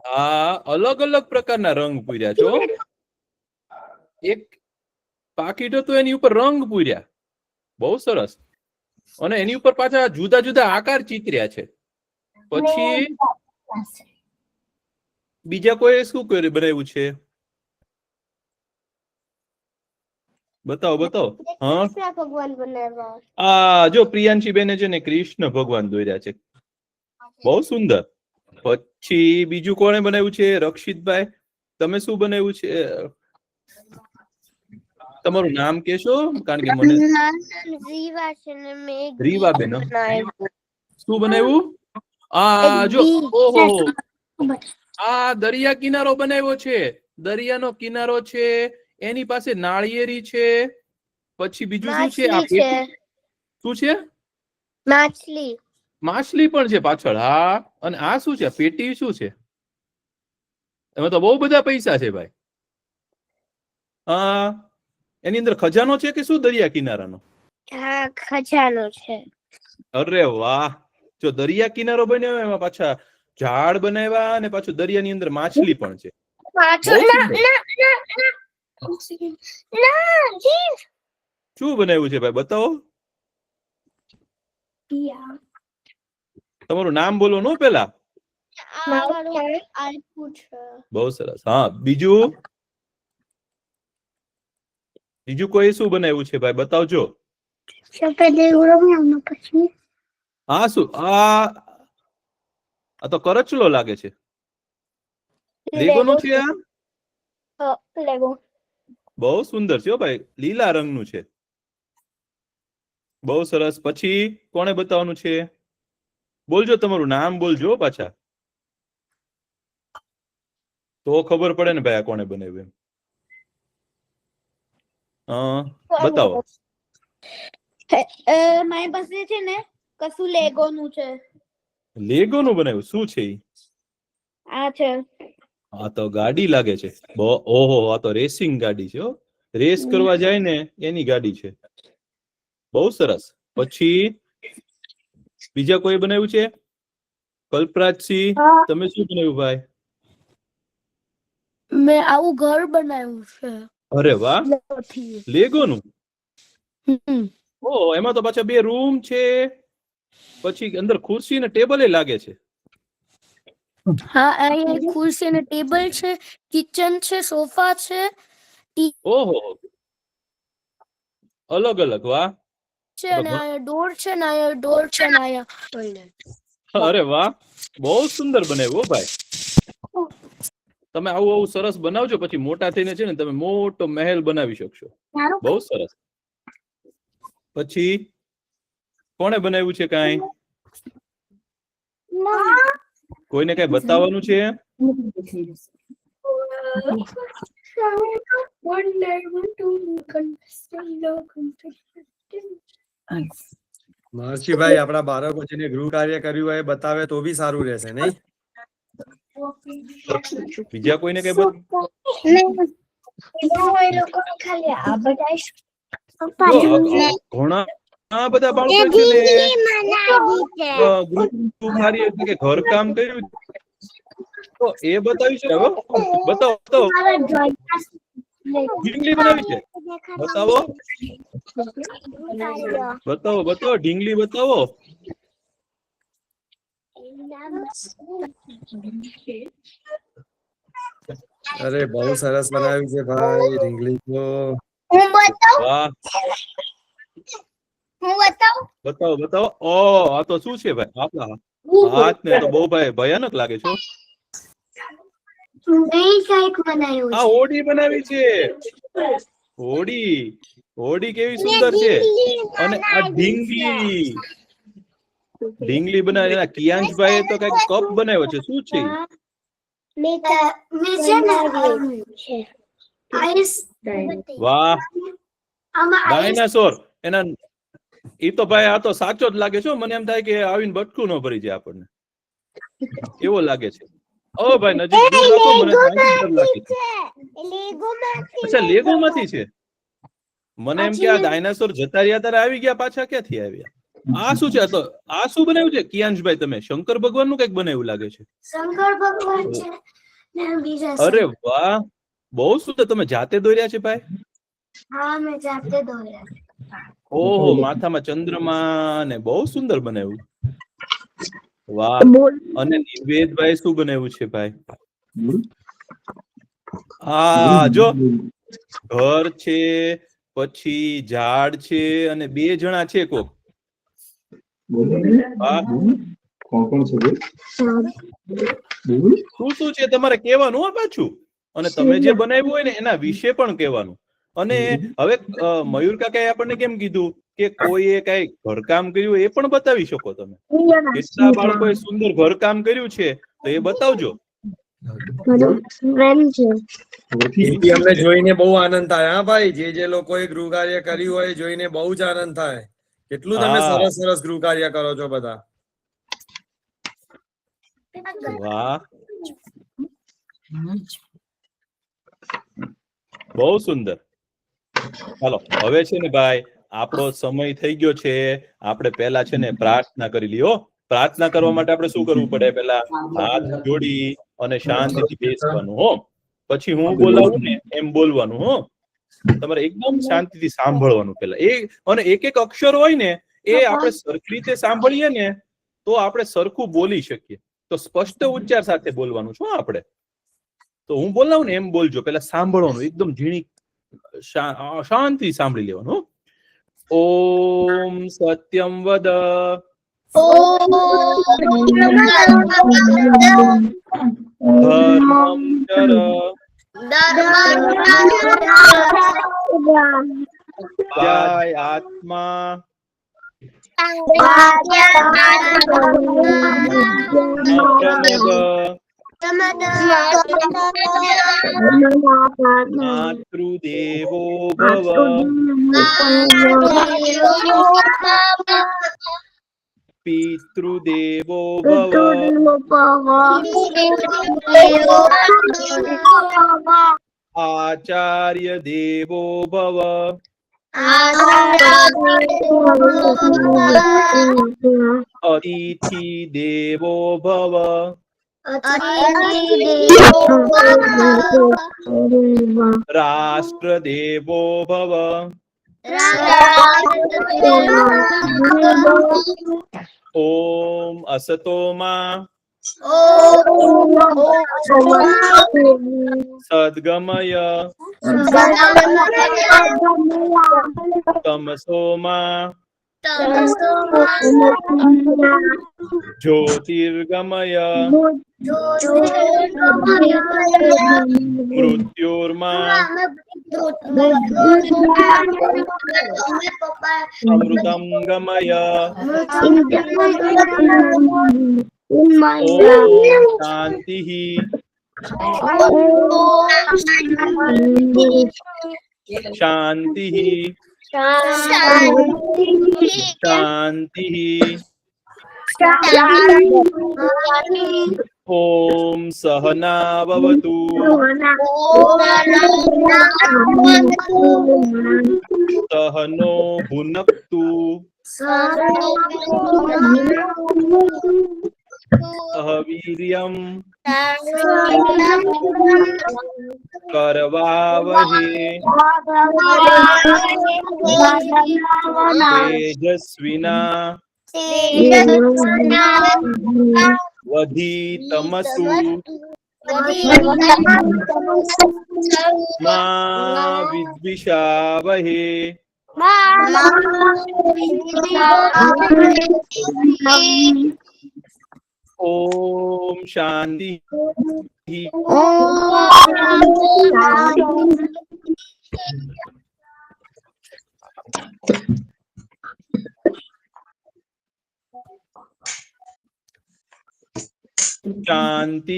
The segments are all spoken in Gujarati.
હા, અલગ અલગ પ્રકારના રંગ પૂર્યા છો. એક પાકીટ હતું એની ઉપર રંગ પૂર્યા, બહુ સરસ. અને એની ઉપર પાછા જુદા જુદા આકાર ચિતર્યા છે. પછી બીજા કોઈ શું કર્યું, બનાવ્યું છે? બતાવો બતાવો. હા, કૃષ્ણ ભગવાન બનાવ્યા. આ જો પ્રિયાંશી બેને છે ને કૃષ્ણ ભગવાન દોર્યા છે, બહુ સુંદર. પછી બીજું કોણે બનાવ્યું છે? રક્ષિતભાઈ, તમે શું બનાવ્યું છે? તમારું નામ કેશો? કારણ કે મને રીવા છે ને મેં રીવા બેન બનાવ્યું. શું બનાવ્યું? આ જો, ઓહો, આ દરિયા કિનારો બનાવ્યો છે. દરિયાનો કિનારો છે, એની પાસે નાળિયેરી છે. પછી બીજું શું છે? આ માછલી છે. શું છે? માછલી. માછલી પણ છે પાછળ. હા, અને આ શું છે? પેટી શું છે? એમાં તો બહુ બધા પૈસા છે ભાઈ. હા, એની અંદર ખજાનો છે કે શું દરિયા કિનારાનો? હા, ખજાનો છે. અરે વાહ! જો દરિયા કિનારો બન્યો એમાં પાછા ઝાડ બનાવ્યા અને પાછું દરિયાની અંદર માછલી પણ છે. શું બનાવ્યું છે ભાઈ? બતાવો. તમારું નામ બોલો નો પેલા. બહુ સરસ. હા, બીજું કોઈ શું બનાવ્યું છે ભાઈ? બતાવજો. હા, શું? આ તો કરચલો લાગે છે. લેગો નું છે આ? લેગો. બહુ સુંદર છે ભાઈ, લીલા રંગનું છે. બહુ સરસ. પછી કોણે બતાવવાનું છે? બોલજો, તમારું નામ બોલજો પાછા, તો ખબર પડે ને ભાઈ આ કોણે બનાવ્યું. બતાવો. મારી પાસે છે ને કશું લેગો નું છે. લેગો નું બનાવ્યું? શું છે? આ છે. આ તો ગાડી લાગે છે. ઓહો, આ તો રેસિંગ ગાડી છે. રેસ કરવા જાય ને એની ગાડી છે. બહુ સરસ. પછી બીજા કોઈ બનાવ્યું છે? કલ્પરાજસિંહ, તમે શું બનાવ્યું ભાઈ? મેં આવું ઘર બનાવ્યું છે. અરે વાહ, લેગો નું. ઓહ, એમાં તો પાછા 2 રૂમ છે. પછી અંદર ખુરશી ને ટેબલ લાગે છે. હા, અહીંયા ખુરશી ને ટેબલ છે, કિચન છે, સોફા છે. ઓહો, અલગ અલગ. વાહ. છે ને અહીંયા ડોર છે ને અહીંયા ડોર છે ને અહીંયા. અરે વાહ, બહુ સુંદર બનાવ્યું ભાઈ. તમે આવું સરસ બનાવજો, પછી મોટા થઈને છે ને તમે મોટો મહેલ બનાવી શકશો. બહુ સરસ. પછી કોણે બનાવ્યું છે? કાંઈ કોઈને કઈ બતાવવાનું છે? મહર્ષિભાઈ, આપણા બાળકો જેને ગૃહ કાર્ય કર્યું હોય એ બતાવે તો બી સારું રહેશે, નહીં? બીજા કોઈને કઈ ઘણા બધા બાળકો છે ને ઘર કામ કર્યું તો એ બતાવી છે. બતાવો. ઢીંગલી બનાવી છે? બતાવો. ઢીંગલી બતાવો. અરે, બહુ સરસ બનાવ્યું છે ભાઈ ઢીંગલી તો. વાહ, બતાવો. ઓ, આ તો શું છે ભાઈ? આપણા હાથ ને તો બહુ ભાઈ ભયાનક લાગે છે. આ હોડી બનાવી છે. હોડી કેવી સુંદર છે. અને આ ઢીંગલી બનાવી. કિયાંશભાઈ તો કઈક કપ બનાવ્યો છે. શું છે? વાહ, ડાયનાસોર. એના ઈ તો ભાઈ આ તો સાચો જ લાગે છે. મને એમ થાય કે આવીને બટકું ન ભરી જાય આપણને, એવો લાગે છે. ઓ ભાઈ, નજીક દૂર રાખો, મને ડર લાગે છે. અચ્છા, લેગો માંથી છે. મને એમ કે આ ડાયનાસોર જતા રહ્યા ત્યારે આવી ગયા, પાછા ક્યાંથી આવ્યા? આ શું છે? તો આ શું બનાવ્યું છે કિયાંશભાઈ? તમે શંકર ભગવાન નું કઈક બનાવ્યું લાગે છે. શંકર ભગવાન છે ને બીજા અરે વાહ, બહુ સુંદર. તમે જાતે દોર્યા છે ભાઈ? હા, મેં જાતે દોર્યા છે. ઓહો, માથામાં ચંદ્રમા ને બહુ સુંદર બનાવ્યું. વાહ. અને નિવેદભાઈ શું બનાવ્યું છે ભાઈ? હા જો, ઘર છે, પછી ઝાડ છે, અને 2 જણા છે કોક. વાહ. શું છે તમારે કહેવાનું હો પાછું. અને તમે જે બનાવ્યું હોય ને એના વિશે પણ કહેવાનું. અને હવે મયુર કાકાએ આપણને કેમ કીધું કે કોઈએ કઈ ઘરકામ કર્યું એ પણ બતાવી શકો તમે. કેટલા બાળકોએ સુંદર ઘરકામ કર્યું છે તો એ બતાવજો. એથી અમને જોઈને બહુ આનંદ થાય. હા ભાઈ, જે લોકોએ ગૃહ કાર્ય કર્યું હોય જોઈને બહુ જ આનંદ થાય. કેટલું તમે હા. સરસ સરસ ગૃહ કાર્ય કરો છો બધા. વાહ, બહુ સુંદર. ચાલો હવે છે ને ભાઈ, આપણો સમય થઈ ગયો છે. આપણે પહેલા છે ને પ્રાર્થના કરી લઈએ. પ્રાર્થના કરવા માટે આપણે શું કરવું પડે? પહેલા હાથ જોડી અને શાંતિથી બેસવાનું હો. પછી હું બોલાવું ને એમ બોલવાનું હો. તમારે એકદમ શાંતિથી સાંભળવાનું પહેલા. અને એક એક અક્ષર હોય ને એ આપણે સરખી રીતે સાંભળીએ ને તો આપણે સરખું બોલી શકીએ. તો સ્પષ્ટ ઉચ્ચાર સાથે બોલવાનું છે આપણે. તો હું બોલાવું ને એમ બોલજો. પહેલા સાંભળવાનું, એકદમ ઝીણી શાંતિ સાંભળી લેવાનું. ઓમ સત્યમ વદ ધર્મમ ચર જય આત્મા અપ્રમદ માતૃદેવો ભવ પિતૃદેવો ભવ આચાર્ય દેવો ભવ અતિથિ દેવો ભવ રાષ્ટ્ર દેવો ભવ ઓમ અસતોમા સદ્ગમય તમસોમા જ્યોતિર્ગમય મૃત્યોર્મા અમૃતમ ગમય ઓમ શાંતિઃ શાંતિઃ શાંતિઃ ઓમ સહના ભવતુ સહનો ભુનક્તુ સહવીર્યમ કરવાવહે તેજસ્વિના વધીતમસુ મા વિદ્વિષાવહે ઓમ શાંતિ. શાંતિ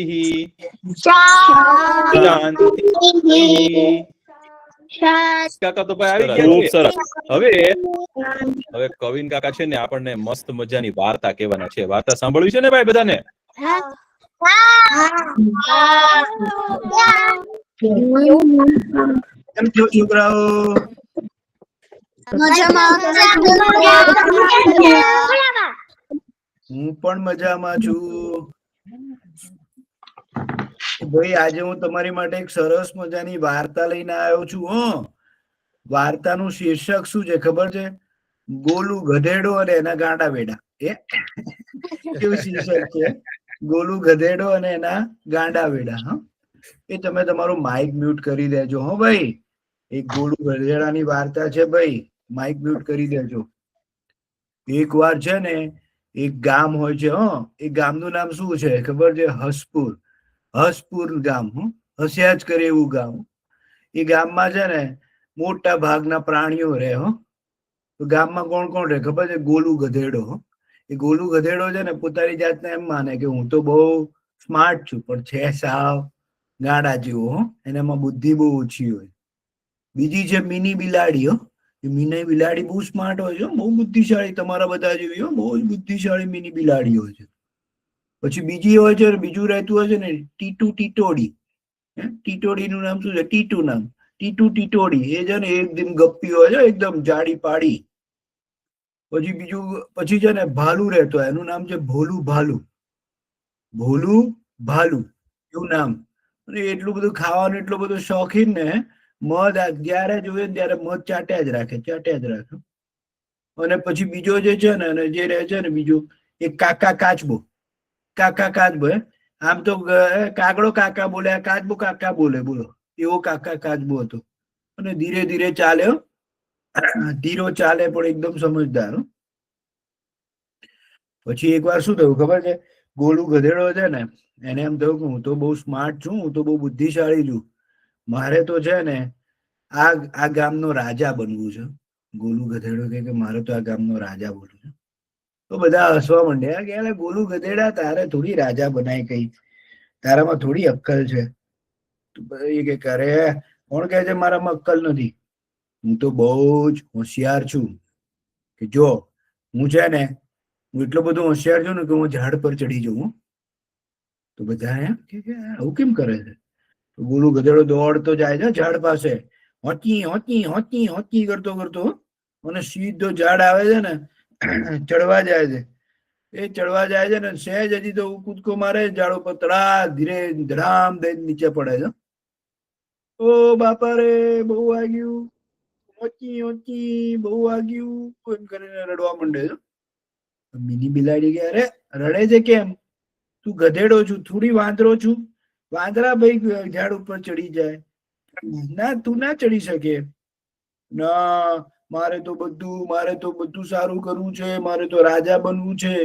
કાકા તો ભાઈ આવી ગયા. ખૂબ સરસ. હવે કવિન કાકા છે ને આપણને મસ્ત મજાની વાર્તા કહેવાના છે. વાર્તા સાંભળવી છે ને ભાઈ બધાને? હું પણ મજામાં છું. ભાઈ આજે હું તમારી માટે એક સરસ મજાની વાર્તા લઈને આવ્યો છું. વાર્તાનું શીર્ષક શું છે ખબર છે? ગોલું ગધેડો અને એના ગાંડા વેડા. કેવું શીર્ષક છે? ગોલું ગધેડો અને એના ગાંડા વેડા. એ તમે તમારું માઇક મ્યુટ કરી દેજો. હો ભાઈ, એક ગોલું ગધેડાની વાર્તા છે ભાઈ, માઇક મ્યુટ કરી દેજો. એક વાર છે ને એક ગામ હોય છે. એ ગામનું નામ શું છે ખબર છે? હસપુર. હસપુર ગામ. હસ્યા જ કરે એવું ગામ. એ ગામમાં છે ને મોટા ભાગના પ્રાણીઓ રહે. તો ગામમાં કોણ કોણ રહે ખબર છે? ગોલું ગધેડો. એ ગોલું ગધેડો છે ને પોતાની જાતને એમ માને કે હું તો બહુ સ્માર્ટ છું, પણ છે સાવ ગાંડા જેવો. એનામાં બુદ્ધિ બહુ ઓછી હોય. બીજી છે મિની બિલાડી. મિની બિલાડી બહુ સ્માર્ટ હોય છે, બહુ બુદ્ધિશાળી, તમારા બધા જેવી. બહુ જ બુદ્ધિશાળી મિની બિલાડી હોય છે. પછી બીજી હોય છે, બીજું રહેતું હોય છે ને ટીટુ ટીટોડી. ટીટોડીનું નામ શું છે? ટીટુ નામ. ટીટુ ટીટોડી એ છે ને એકદમ ગપ્પી હોય છે, એકદમ જાડી પાડી. પછી બીજું પછી છે ને ભાલુ રહેતો હોય, એનું નામ છે ભોલું ભાલુ. ભોલું ભાલુ એવું નામ. અને એટલું બધું ખાવાનું, એટલો બધો શોખીન ને મધ જયારે જોઈએ ને ત્યારે મધ ચાટ્યા જ રાખે. અને પછી બીજો જે છે ને જે રહે છે ને બીજો એક કાકા કાચબો. કાકા કાચબો. આમ તો કાગડો કાકા બોલે, કાચબો કાકા બોલે. બોલો, એવો કાકા કાચબો હતો. અને ધીરે ધીરે ચાલે. ધીરો ચાલે પણ એકદમ સમજદાર. પછી એક વાર શું થયું ખબર છે? ગોલું ગધેડો છે ને એને એમ થયું કે હું તો બહુ સ્માર્ટ છું, હું તો બહુ બુદ્ધિશાળી છું, મારે તો છે ને આ ગામનો રાજા બનવું છે. ગોલું ગધેડો કે મારે તો આ ગામનો રાજા બનવું છે. તો બધા હસવા માંડ્યા કે ગોલું ગધેડા, તારે થોડી રાજા બનાય, કઈ તારામાં થોડી અક્કલ છે. એ કે કરે કોણ કહે છે મારામાં અક્કલ નથી? હું તો બહુ જ હોશિયાર છું. કે જો હું છે ને હું એટલો બધો હોશિયાર છું ને કે હું ઝાડ પર ચડી જાઉં. તો બધા એમ કે આવું કેમ કરે છે? તો ગોલું ગધેડો દોડતો જાય છે ઝાડ પાસે. હોચી હોચી હોચી હોચી કરતો કરતો અને સીધો ઝાડ આવે છે ને ચડવા જાય છે. એ ચડવા જાય છે ને સહેજ હજી તો કૂદકો મારે, ઝાડ ઉપર તળા ધીરે ધડામ દઈને નીચે પડે છે. ઓ બાપા રે, બહુ વાગ્યું, હોચી હોચી, બહુ વાગ્યું એમ કરીને રડવા માંડે છે. મિની બિલાડી કે અરે રડે છે કેમ? તું ગધેડો છું, થોડી વાંદરો છું? વાંદરા ભાઈ ઝાડ ઉપર ચડી જાય. ના, તું ના ચડી શકે. ના, મારે તો બધું સારું કરવું છે, મારે તો રાજા બનવું છે.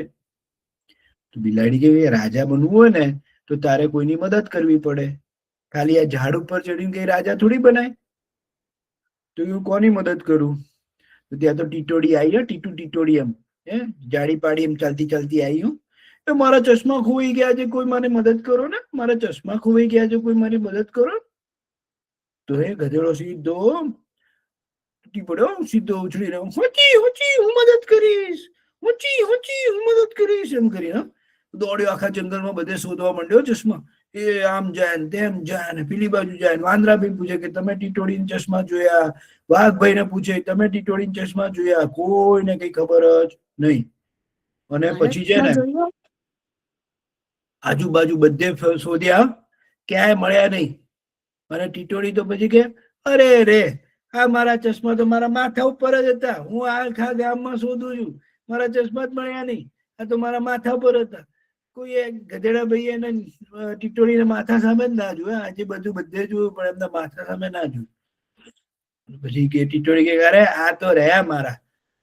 તો બિલાડી કે રાજા બનવું હોય ને તો તારે કોઈની મદદ કરવી પડે. ખાલી આ ઝાડ ઉપર ચડીને કઈ રાજા થોડી બનાય. તો હું કોની મદદ કરું? તો ત્યાં તો ટીટોડી આવી. ટીટુ ટીટોડી એમ જાડી પાડી એમ ચાલતી ચાલતી આવી. તો મારા ચશ્મા ખોવાઈ ગયા છે, કોઈ મારી મદદ કરો ને. મારા ચશ્મા ખોવાઈ ગયા છે, કોઈ મારી મદદ કરો. તો એ ગધેડો સીધો તૂટી પડ્યો, સીધો ઉછળીને હોચી હોચી હું મદદ કરીશ, હોચી હોચી હું મદદ કરીશ એમ કરીને દોડ્યો. આખા જંગલમાં બધે શોધવા માંડ્યો ચશ્મા. એ આમ જાય ને તેમ જાય ને પેલી બાજુ જાય. વાંદરા ભાઈ પૂછે કે તમે ટીટોડીને ચશ્મા જોયા? વાઘભાઈ ને પૂછે તમે ટીટોડીને ચશ્મા જોયા? કોઈને કઈ ખબર જ નહીં. અને પછી છે ને આજુબાજુ બધે શોધ્યા, ક્યાંય મળ્યા નહીં. અને ટીટોડી તો પછી કે અરે રે, આ મારા ચશ્મા તો મારા માથા ઉપર જ હતા. હું આખા ગામમાં શોધું છું, મારા ચશ્મા જ મળ્યા નહીં. આ તો મારા માથા પર હતા. કોઈ ગધેડા ભાઈ એને ટીટોડીને માથા સામે જ ના જોયું. આજે બધું બધે જોયું પણ એમના માથા સામે ના જોયું. પછી કે ટીટોડી કે અરે આ તો રહ્યા મારા.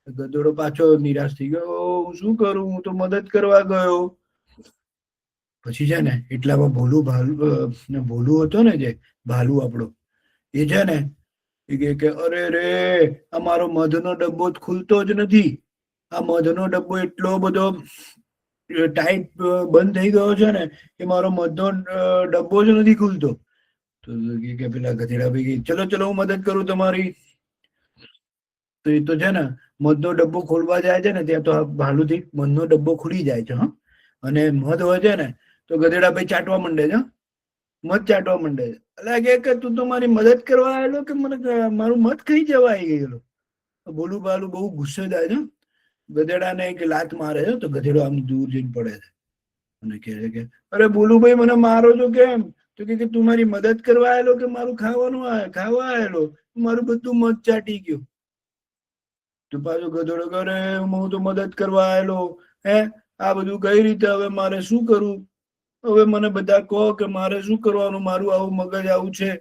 ગધેડો પાછો નિરાશ થઈ ગયો. હું શું કરું? હું તો મદદ કરવા ગયો. પછી છે ને એટલામાં ભોલું હતો ને, જે ભાલુ આપણો, એ છે ને એ કે અરે રે, આ મારો મધનો ડબ્બો ખુલતો જ નથી. આ મધનો ડબ્બો એટલો બધો ટાઈટ બંધ થઈ ગયો છે ને કે મારો મધનો ડબ્બો જ નથી ખુલતો. તો કે પેલા ગધેડા ભાઈ ચલો ચલો હું મદદ કરું તમારી. તો એ તો છે ને મધનો ડબ્બો ખોલવા જાય છે ને ત્યાં તો ભાલુથી મધનો ડબ્બો ખુલી જાય છે. અને મધ હોય છે ને તો ગધેડા ભાઈ ચાટવા માંડે છે. મધ ચાટવા માંડે છે. એટલે કે તું તો મારી મદદ કરવા આવેલો કે મને મારું મધ ખાઈ જવા આવી ગયેલો? ભોલું ભાલું બહુ ગુસ્સે થાય છે, ગધેડાને એક લાત મારે છે તો ગધેડો આમ દૂર જઈને પડે છે અને કહે છે કે અરે ભોલુભાઈ મને મારો છો કેમ? તો કે તું મારી મદદ કરવા આવેલો કે મારું ખાવાનું ખાવા આવેલો? મારું બધું મધ ચાટી ગયું. તો પાછો ગધેડો કરે હું તો મદદ કરવા આવેલો, હે આ બધું કઈ રીતે? હવે મારે શું કરવું? હવે મને બધા કહો કે મારે શું કરવાનું? મારું આવું મગજ આવું છે,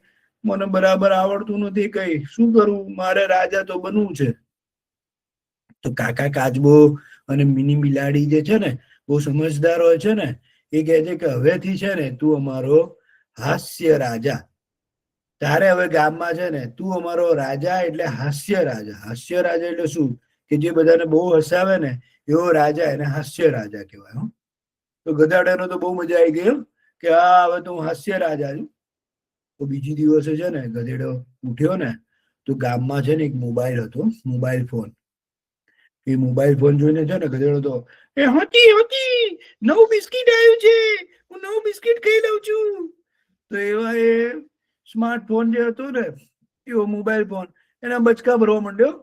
મને બરાબર આવડતું નથી, કઈ શું કરવું? મારે રાજા તો બનવું છે. તો કાકા કાચબો અને મિની બિલાડી જે છે ને બહુ સમજદાર હોય છે ને, એ કહે છે કે હવેથી છે ને તું અમારો હાસ્ય રાજા. તારે હવે ગામમાં છે ને તું અમારો રાજા એટલે હાસ્ય રાજા. હાસ્ય રાજા એટલે શું? કે જે બધાને બહુ હસાવે ને એવો રાજા, એને હાસ્ય રાજા કહેવાય. તો ગધાડાનો તો બહુ મજા આવી ગઈ કે હા હવે તો હું હાસ્ય રાજા છું. તો બીજી દિવસે છે ને ગધેડો ઉઠ્યો ને તો ગામમાં છે ને એક મોબાઈલ હતો, મોબાઈલ ફોન. એ મોબાઈલ ફોન જોઈને છે ને ગધેડો તો હોતી નવું બિસ્કીટ આવ્યું છે, હું નવું બિસ્કીટ ખાઈ લઉં છું. તો એવા એ સ્માર્ટફોન જે હતો ને એવો મોબાઈલ ફોન એના બચકા ભરવા માંડ્યો.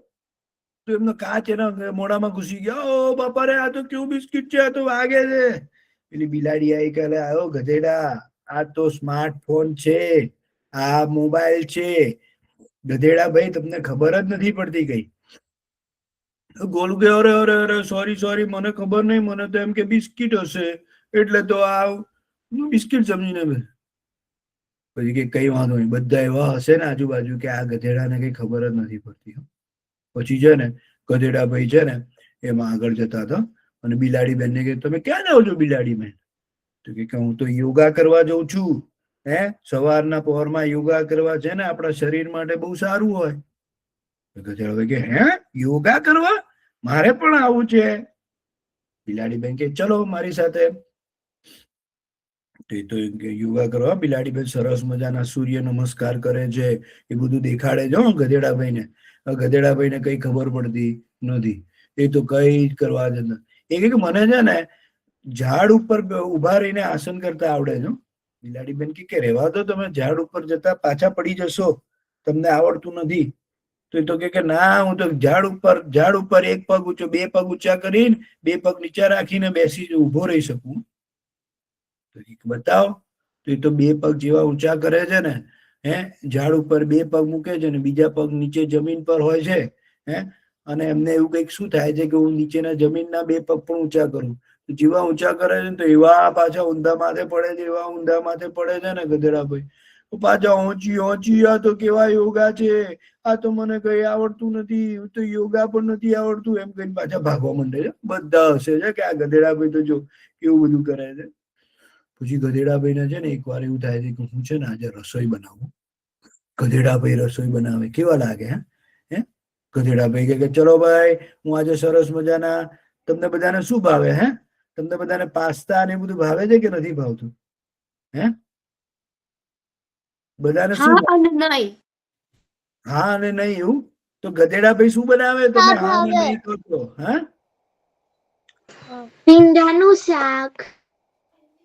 તો એમનો કાચ એના મોઢામાં ઘૂસી ગયા. ઓ બાપા રે, આ તો કેવું બિસ્કીટ છે, આ તો વાગે છે. પેલી બિલાડી આવી કે આવ્યો ગધેડા, આ તો સ્માર્ટફોન છે, આ મોબાઈલ છે. ગધેડા ભાઈ તમને ખબર જ નથી પડતી કઈ. ગોલુ કે અરે અરે અરે સોરી મને ખબર નહીં, મને તો એમ કે બિસ્કીટ હશે એટલે તો આ બિસ્કીટ સમજીને. પછી કે કઈ વાંધો નહીં, બધા એવા હશે ને આજુબાજુ કે આ ગધેડાને કઈ ખબર જ નથી પડતી. પછી છે ને ગધેડા ભાઈ છે ને એમાં આગળ જતા હતા અને બિલાડી બેન ને કે તમે ક્યાં જાઓ છો બિલાડી બેન? તો કે હું તો યોગા કરવા જાઉં છું. હે સવારના પહોરમાં યોગા કરવા છે ને આપણા શરીર માટે બહુ સારું હોય. ગધેડા ભાઈ કે હે યોગા કરવા? મારે પણ આવું છે. બિલાડી બેન કે ચલો મારી સાથે. તો યોગા કરવા બિલાડી બેન સરસ મજાના સૂર્ય નમસ્કાર કરે છે, એ બધું દેખાડે છે ગધેડાભાઈ ને. ગધેડાભાઈ ને કઈ ખબર પડતી નથી, એ તો કઈ જ કરવા જતા. એ કે મને છે ને ઝાડ ઉપર ઉભા રહીને આસન કરતા આવડે છે. બિલાડી બેન કે રહેવા દો, તમે ઝાડ ઉપર જતા પાછા પડી જશો, તમને આવડતું નથી. તો એ તો કે ના, હું તો ઝાડ ઉપર એક પગ ઊંચો, બે પગ ઊંચા કરીને બે પગ નીચે રાખીને બેસી ઉભો રહી શકું. તો એક બતાવો. તો એ તો બે પગ જેવા ઊંચા કરે છે ને, હે ઝાડ ઉપર બે પગ મૂકે છે ને બીજા પગ નીચે જમીન પર હોય છે. હે અને એમને એવું કઈક શું થાય છે કે હું નીચેના જમીનના બે પગ પણ ઊંચા કરું. જેવા ઊંચા કરે છે તો એવા પાછા ઊંધા માથે પડે છે, એવા ઊંધા માથે પડે છે ને ગધેડા ભાઈ. પાછા ઊંચી આ તો કેવા યોગા છે, આ તો મને કઈ આવડતું નથી, તો યોગા પણ નથી આવડતું, એમ કઈ પાછા ભાગવા માંડે છે. બધા હસે છે કે આ ગધેડા ભાઈ તો જો કેવું બધું કરે છે. પછી ગધેડાભાઈ ને છે ને એક વાર એવું થાય છે કે હું છે ને આજે રસોઈ બનાવું. ગધેડાભાઈ રસોઈ બનાવે, કેવા લાગે? હે ગધેડાભાઈ કે ચલો ભાઈ હું આજે સરસ મજાના, તમને બધાને શું ભાવે? હે તમને બધાને પાસ્તા ને બધું ભાવે છે કે નથી ભાવતું? હે બધાને શું? હા અને નહીં. હા અને નહીં એવું? તો ગધેડાભાઈ શું બનાવે? તમે હા અને નહીં કરશો? હા ભીંડાનું શાક.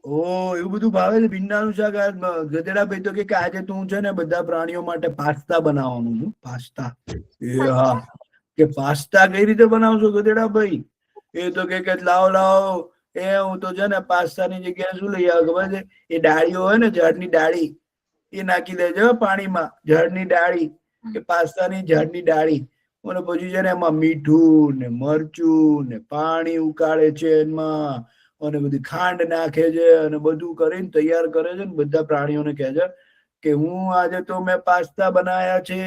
ઓ એવું બધું ભાવે છે, ભીંડાનું શાક. ગધેડાભાઈ તો કે આજે તો હું છે ને બધા પ્રાણીઓ માટે પાસ્તા બનાવવાનું છું. પાસ્તા? એ હા. કે પાસ્તા કઈ રીતે બનાવશો ગધેડાભાઈ? એ તો કે લાવો એ હું તો છે ને પાસ્તાની જગ્યાએ શું લઈ આવે ખબર છે? એ ડાળીઓ હોય ને, ઝાડની ડાળી, એ નાખી દેજો પાણીમાં. ઝાડની ડાળી કે પાસ્તાની ઝાડની ડાળી. અને પછી છે ને એમાં મીઠું ને મરચું ને પાણી ઉકાળે છે, એમાં અને બધી ખાંડ નાખે છે અને બધું કરીને તૈયાર કરે છે ને બધા પ્રાણીઓને કહે છે કે હું આજે તો મેં પાસ્તા બનાવ્યા છે,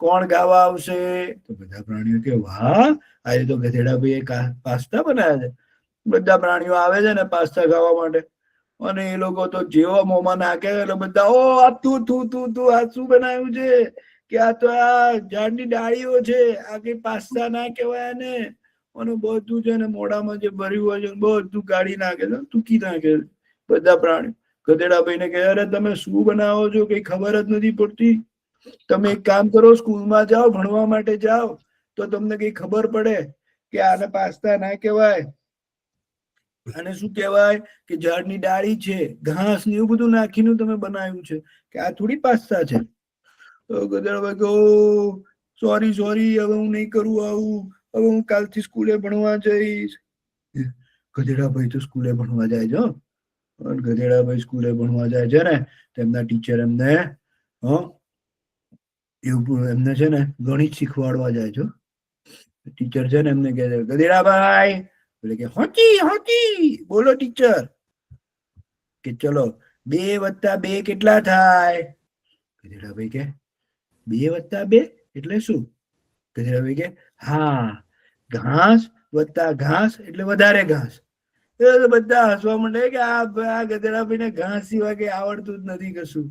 કોણ ગાવા આવશે? તો બધા પ્રાણીઓ કે વાહ, આજે તો ગધેડાભાઈએ પાસ્તા બનાવ્યા છે. બધા પ્રાણીઓ આવે છે ને પાસ્તા ખાવા માટે. અને એ લોકો તો જેવા મોંમાં નાખે એટલે બધા ઓ આ તું આ શું બનાવ્યું છે? કે આ તો આ ઝાડની ડાળીઓ છે, આ કઈ પાસ્તા ના કહેવાય ને. અને બધું છે ને મોઢામાં જે ભર્યું હોય છે બધું કાઢી નાખે છે, તૂકી નાખે છે બધા પ્રાણીઓ. ગધેડાભાઈ ને કહે અરે તમે શું બનાવો છો કઈ ખબર જ નથી પડતી. તમે એક કામ કરો, સ્કૂલમાં જાઓ, ભણવા માટે જાઓ, તો તમને કઈ ખબર પડે કે આને પાસ્તા ના કહેવાય, આને શું કહેવાય? કે ઝાડની ડાળી છે, ઘાસ ને એવું બધું નાખીને તમે બનાવ્યું છે, કે આ થોડી પાસ્તા છે. તો ગધેડાભાઈ કહો સોરી સોરી, હવે હું નહીં કરું આવું, હવે હું કાલથી સ્કૂલે ભણવા જઈશ. ગધેડાભાઈ તો સ્કૂલે ભણવા જાય છે. ગધેડાભાઈ સ્કૂલે ભણવા જાય છે ને, તેમના ટીચર એમને એવું એમને છે ને ગણિત શીખવાડવા જાય છે. ટીચર છે ને એમને કહે છે, ગધેડાભાઈ, એટલે કે હોચી હોચી, બોલો ટીચર, કે ચલો 2 + 2 કેટલા થાય? ગધેડાભાઈ કે 2 + 2 એટલે શું? ગધેડાભાઈ કે હા, ઘાસ વત્તા ઘાસ એટલે વધારે ઘાસ. બધા હસવા માંડે કે આ ગધેડાભાઈ ને ઘાસ સિવાય કઈ આવડતું જ નથી કશું.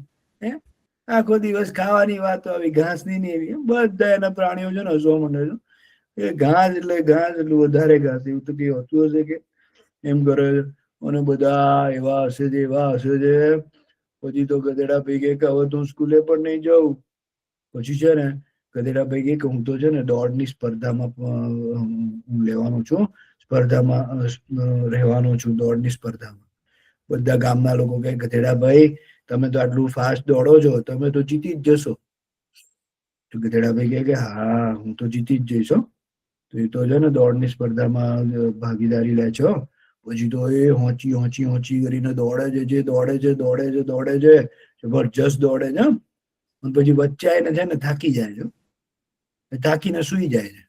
આખો દિવસ ખાવાની વાતો આવી, ઘાસ ની નહીં એવી. બધા એના પ્રાણીઓ છે ને હસવા માંડે છે. એ ઘાસ એટલું વધારે ઘાસ, એવું તો કઈ હોતું હશે કે? એમ કરે છે. અને બધા એવા હશે છે, એવા હશે છે. પછી તો ગધેડાભાઈ કે હવે તો હું સ્કૂલે પણ નહીં જાઉં. પછી છે ને ગધેડાભાઈ કે હું તો છે ને દોડની સ્પર્ધામાં હું લેવાનો છું, સ્પર્ધામાં રહેવાનો છું, દોડની સ્પર્ધામાં. બધા ગામના લોકો કે ગધેડાભાઈ તમે તો આટલું ફાસ્ટ દોડો છો, તમે તો જીતી જ જશો. તો ગધેડાભાઈ કે હા, હું તો જીતી જ જઈશ. તો એ તો છે ને દોડની સ્પર્ધામાં ભાગીદારી લે છે. પછી તો એ હોંચી હોંચી હોંચી કરીને દોડે છે, જબરજસ્ત દોડે છે. અને પછી વચ્ચે આવીને છે ને થાકી જાય છે, થાકીને સુઈ જાય છે.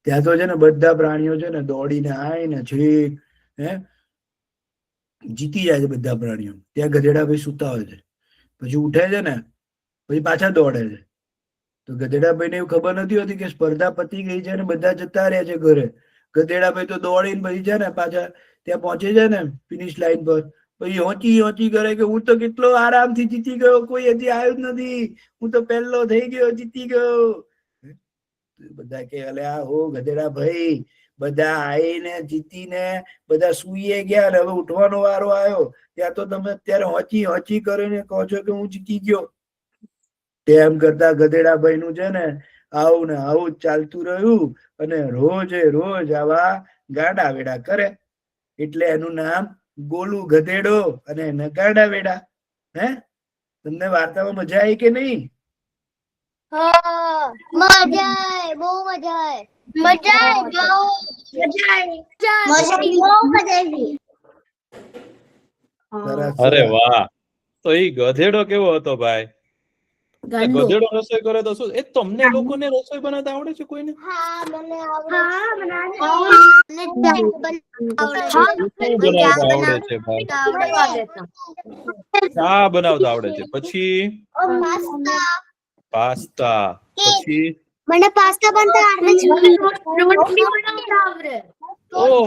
ત્યાં તો છે ને બધા પ્રાણીઓ છે ને દોડીને આવીને છેક જીતી જાય છે બધા પ્રાણીઓ. ત્યાં ગધેડાભાઈ સુતા હોય છે. પછી ઉઠે છે ને, પછી પાછા દોડે છે. તો ગધેડાભાઈ ને એવું ખબર નથી હોતી કે સ્પર્ધા પતી ગઈ છે ને બધા જતા રહ્યા છે ઘરે. ગધેડાભાઈ તો દોડીને પછી છે ને પાછા ત્યાં પહોંચે છે ને ફિનિશ લાઈન પર. પછી હોંચી હોંચી કરે કે હું તો કેટલો આરામથી જીતી ગયો, કોઈ હજી આવ્યું જ નથી, હું તો પહેલો થઈ ગયો, જીતી ગયો. બધા કે અલ્યા હો ગધેડાભાઈ, બધા આવીને જીતીને બધા સુઈએ ગયા ને હવે ઉઠવાનો વારો આવ્યો, ત્યાં તો તમે અત્યારે હોંચી હોંચી કરીને કહો છો કે હું જીતી ગયો. તેમ કરતા ગધેડાભાઈ નું છે ને આવું ને આવું જ ચાલતું રહ્યું. અને રોજે રોજ આવા ગાડા વેડા કરે. એટલે એનું નામ ગોલું ગધેડો અને એને ગાડા વેડા. તમને વાર્તામાં મજા આવી કે નહીં? અરે વાહ, તો એ ગધેડો કેવો હતો ભાઈ? ગધેડો રસોઈ કરે તો શું? એ તમને લોકોને રસોઈ બનાવતા આવડે છે કોઈને? ચા બનાવતા આવડે છે. પછી પાસ્તા. પછી મને પાસ્તા બનતા આવડે છે. રોટલી બનાવતા આવડે. ઓહો,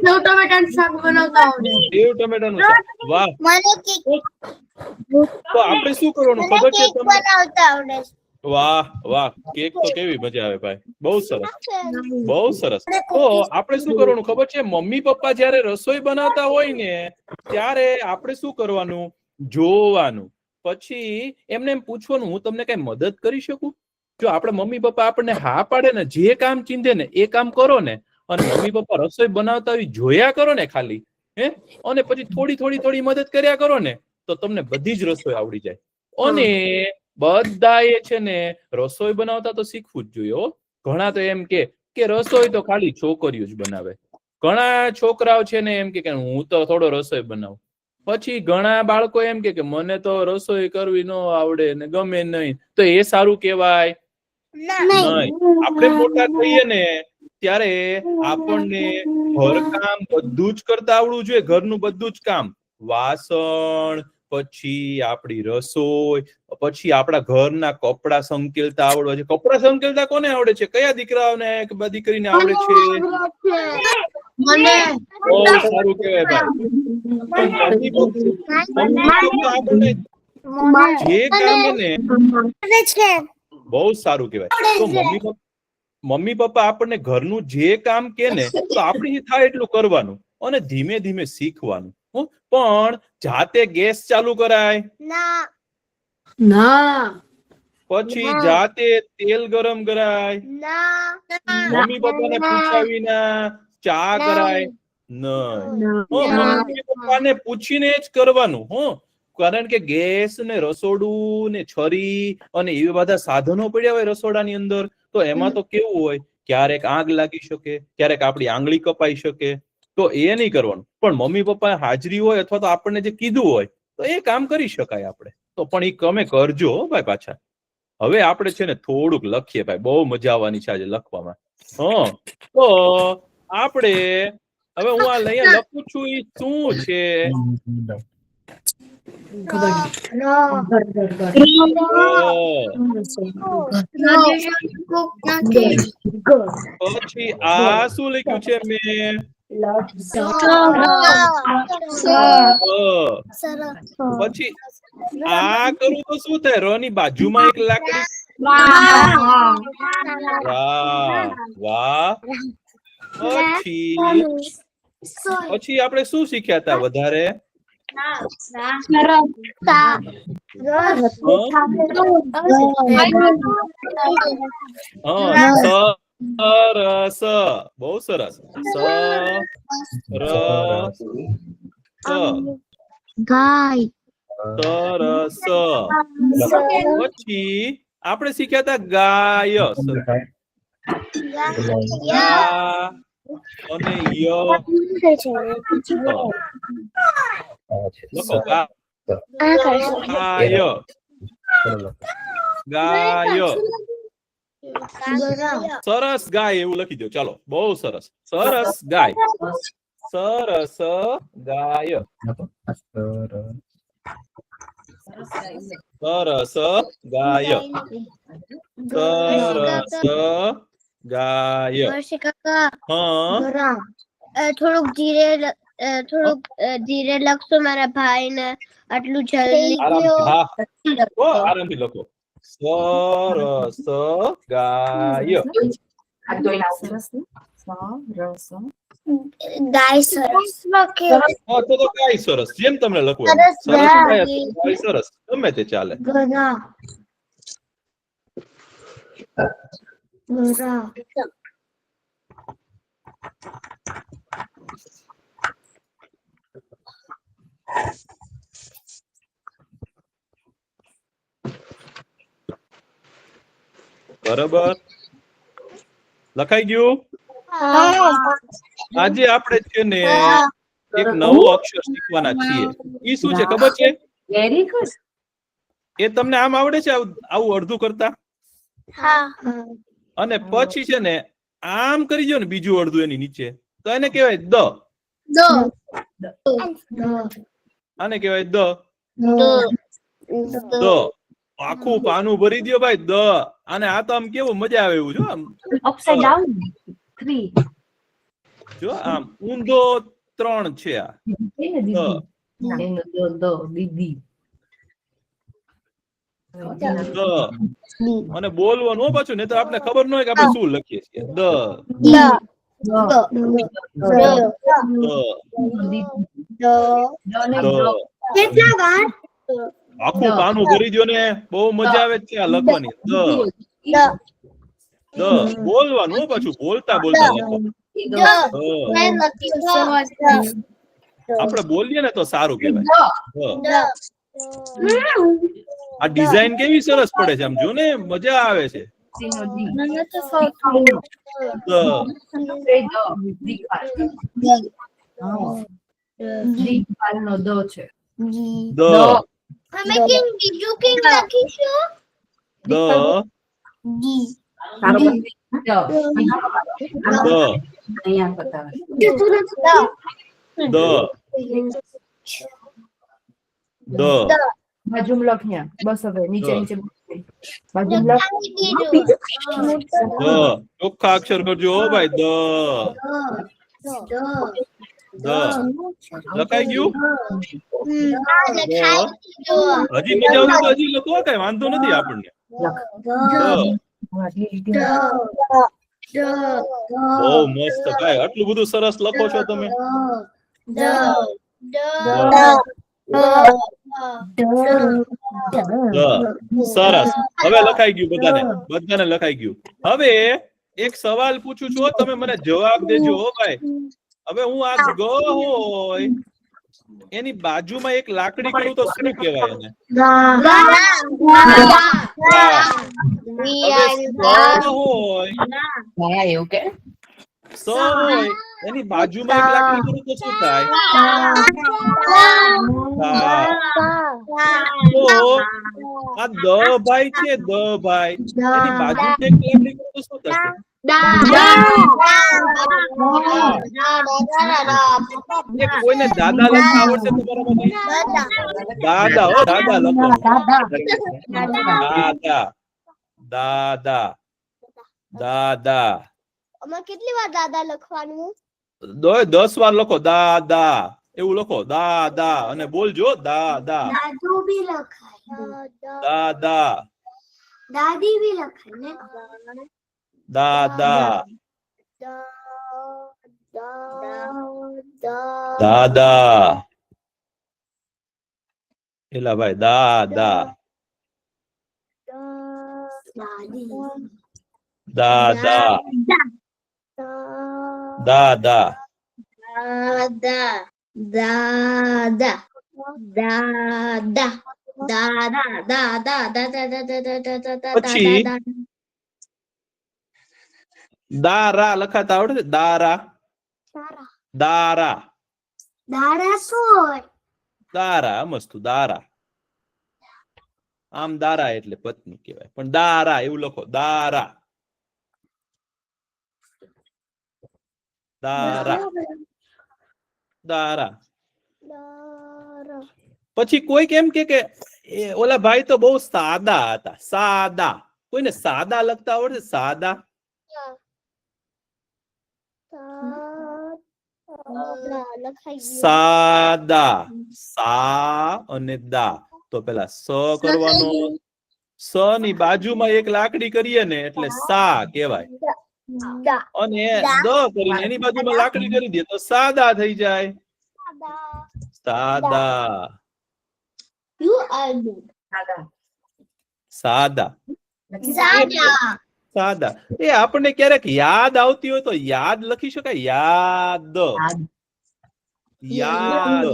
સેવ ટમેટાનું શાક બનાવતા આવડે. સેવ ટમેટાનું શાક. વાહ. મને કેક તો આપણે શું કરવાનું ખબર છે તમને? બનાવતા આવડે છે. વાહ વાહ, કેક તો કેવી મજા આવે ભાઈ. બહુ સરસ, બહુ સરસ. તો આપણે શું કરવાનું ખબર છે? મમ્મી પપ્પા જયારે રસોઈ બનાવતા હોય ને ત્યારે આપણે શું કરવાનું? જોવાનું. પછી એમને એમ પૂછવાનું, હું તમને કઈ મદદ કરી શકું? જો આપણે મમ્મી પપ્પા આપણને હા પાડે ને, જે કામ ચીંધે ને એ કામ કરો ને, અને મમ્મી પપ્પા રસોઈ બનાવતા હોય જોયા કરો ને ખાલી, અને પછી થોડી મદદ કર્યા કરો ને, તો તમને બધી જ રસોઈ આવડી જાય. અને બધા એ છે ને રસોઈ બનાવતા તો શીખવું જ જોઈએ. ઘણા તો એમ કે રસોઈ તો ખાલી છોકરીઓ જ બનાવે. ઘણા છોકરાઓ છે ને એમ કે હું તો થોડો રસોઈ બનાવું. પછી ઘણા બાળકો એમ કે મને તો રસોઈ કરવી ન આવડે ને ગમે નહીં. તો એ સારું કેવાય નહીં. આપણે મોટા થઈએ ને ત્યારે આપણને ઘરકામ બધું જ કરતા આવડવું જોઈએ. ઘરનું બધું જ કામ, વાસણ, પછી આપણી રસોઈ, પછી આપણા ઘરના કપડા સંકેલતા આવડવા છે. કપડા સંકેલતા કોને આવડે છે? કયા દીકરાઓને દીકરીને આવડે છે? બહુ સારું કહેવાય ભાઈ. જે કામ ને બહુ સારું કહેવાય. તો મમ્મી પપ્પા આપણને ઘરનું જે કામ કે ને તો આપણી થાય એટલું કરવાનું અને ધીમે ધીમે શીખવાનું. પણ જાતે ગેસ ચાલુ કરાય ના, પછી જાતે તેલ ગરમ કરાય મમ્મી પપ્પાને પૂછ્યા વિના ચા કરાય નહીં. મમ્મી પપ્પાને પૂછીને જ કરવાનું. કારણ કે ગેસ ને રસોડું ને છરી અને એવા બધા સાધનો પડ્યા હોય રસોડાની અંદર, તો એમાં તો કેવું હોય, ક્યારેક આગ લાગી શકે, ક્યારેક આપણી આંગળી કપાઈ શકે, તો એ નહીં કરવાનું. પણ મમ્મી પપ્પા હાજરી હોય અથવા તો આપણને જે કીધું હોય તો એ કામ કરી શકાય આપણે. તો પણ એ તમે કરજો ભાઈ પાછા. હવે આપણે છે ને થોડુંક લખીએ ભાઈ, બહુ મજા આવવાની છે આજે લખવામાં. તો આપણે હવે હું આ લઈને લખું છું એ શું છે? પછી આ શું લખ્યું છે મેં? પછી આ કરું તો શું થાય? ર ની બાજુમાં એક લાકડી. વાહ. પછી આપણે શું શીખ્યા હતા વધારે? સરસ, બહુ સરસ. સરસ. પછી આપણે શીખ્યા હતા ગાય. અને ય લખો. ગાય, ગાય. સરસ ગાય એવું લખી દો. ચાલો, બહુ સરસ. સરસ ગાય. સરસ ગાય. સરસ ગાય. સરસ ગાય. થોડુંક ધીરે લખશો મારા ભાઈ ને, આટલું જલ્દી. આરામથી લખો. સરસ ગાય. ગાય સરસ. તો ગાય સરસ, જેમ તમને લખવું. સરસ ગાય, સરસ, ગમે તે ચાલે. બરાબર, લખાઈ ગયું? આજે આપણે છે ને એક નવું અક્ષર શીખવાના છીએ. ઈ શું છે ખબર છે? Very good. એ તમને આમ આવડે છે આવું અડધું કરતા? અને પછી છે ને આમ કરી દો ને બીજું અડધું એની નીચે, તો એને કહેવાય દ. આને કહેવાય દ. દ. આખું પાનું ભરી દો ભાઈ, દ. અને આ તો આમ કેવું મજા આવે એવું. જો આમ અપસાઇડ ડાઉન 3. જો આમ ઊંધો 3 છે આ. દીદી. અને બોલવાનું પાછું, નહીં તો આપણે ખબર ન હોય કે આપણે શું લખીએ છીએ. દ. આખું પાનું ભરી દો ને, બહુ મજા આવે છે આ લખવાની. દ. દ. બોલવાનું પાછું, બોલતા બોલતા લખો. આપણે બોલીએ ને તો સારું કહેવાય. આ ડિઝાઇન કેવી સરસ પડે છે, આમ જો ને મજા આવે છે. બાજુ લખ્યા બસ. હવે નીચે નીચે બાજુ ચોખ્ખા અક્ષર કરજો ભાઈ. દ. દ. લખાઈ ગયું? હજી મજા આવતી તો હજી લખો, કઈ વાંધો નથી આપણને. બહુ મસ્ત ભાઈ, આટલું બધું સરસ લખો છો તમે. સરસ. હવે લખાઈ ગયું બધાને, બધાને લખાઈ ગયું. હવે એક સવાલ પૂછું છું, તમે મને જવાબ દેજો ભાઈ. હવે હું આ ગ હોય એની બાજુમાં એક લાકડી કરું તો શું કહેવાય એને? હવે સ હોય એની બાજુમાં એક લાકડી કરું તો શું થાય? તો આ દ ભાઈ છે, દ ભાઈ એની બાજુમાં એક લાકડી કરું તો શું થશે? કોઈને દાદા લખતા આવડશે તમારામાંથી? દાદા, હો દાદા લખો. દાદા, દાદા, દાદા. આમાં કેટલી વાર દાદા લખવાનું? 10 વાર લખો દાદા, એવું લખો દાદા અને બોલજો દાદા. દાદુ બી લખાય. દાદા, દાદી બી લખાય ને. દાદા, દાદા. એલા ભાઈ દાદા, દાદા, દાદા. પછી દારા લખાતા આવડે છે? દારા, દારા, દાડા શું હોય? દારા મસ્તું દારા. આમ દારા એટલે પત્ની કહેવાય, પણ દારા એવું લખો દારા, દારા, દારા. પછી કોઈ કેમ કે ઓલા ભાઈ તો બહુ સાદા હતા, સાદા. કોઈને સાદા લખતા આવડે? સાદા, સાદા, સા અને દા. તો પેલા સ કરવાનો, સ ની બાજુમાં એક લાકડી કરીએ ને એટલે સા કહેવાય, અને દ કરીને એની બાજુમાં લાકડી કરી દે તો સાદા થઈ જાય. સાદા, સાદા, સાદા. એ આપણને ક્યારેક યાદ આવતી હોય તો યાદ લખી શકાય. યાદ, યાદ.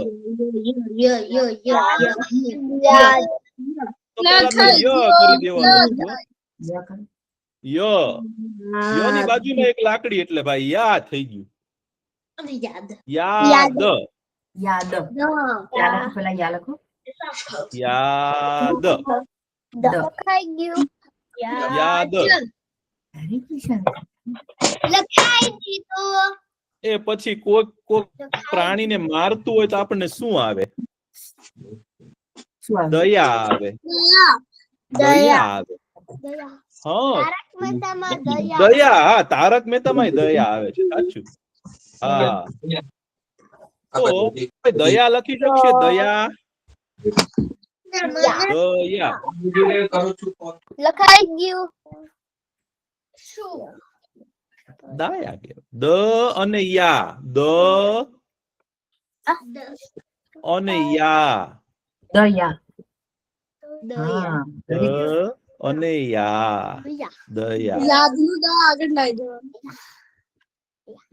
તો પેલા તો ય કરી દેવાનું. ય, ય ની બાજુમાં એક લાકડી એટલે ભાઈ યા થઈ ગયું. યાદ, યાદ પેલા યા લખો. યાદ, લખાઈ ગયું. યાદ. લખાઈ દીધું. એ પછી કોઈક પ્રાણીને મારતું હોય તો આપણને શું આવે? શું આવે? દયા આવે, દયા આવે. હા, તારક મહેતામાં દયા. દયા. હા, તારક મહેતામાં દયા આવે છે, સાચું. હા, તો દયા લખી શકશે? દયા, દયા. લખાઈ ગયું. શું? દયા કહેવાય. દ અને યા, દ અને યા, દયા. દયા. દ અને યા, દયા, યાદનું દ આગળ લઈ જવાનું.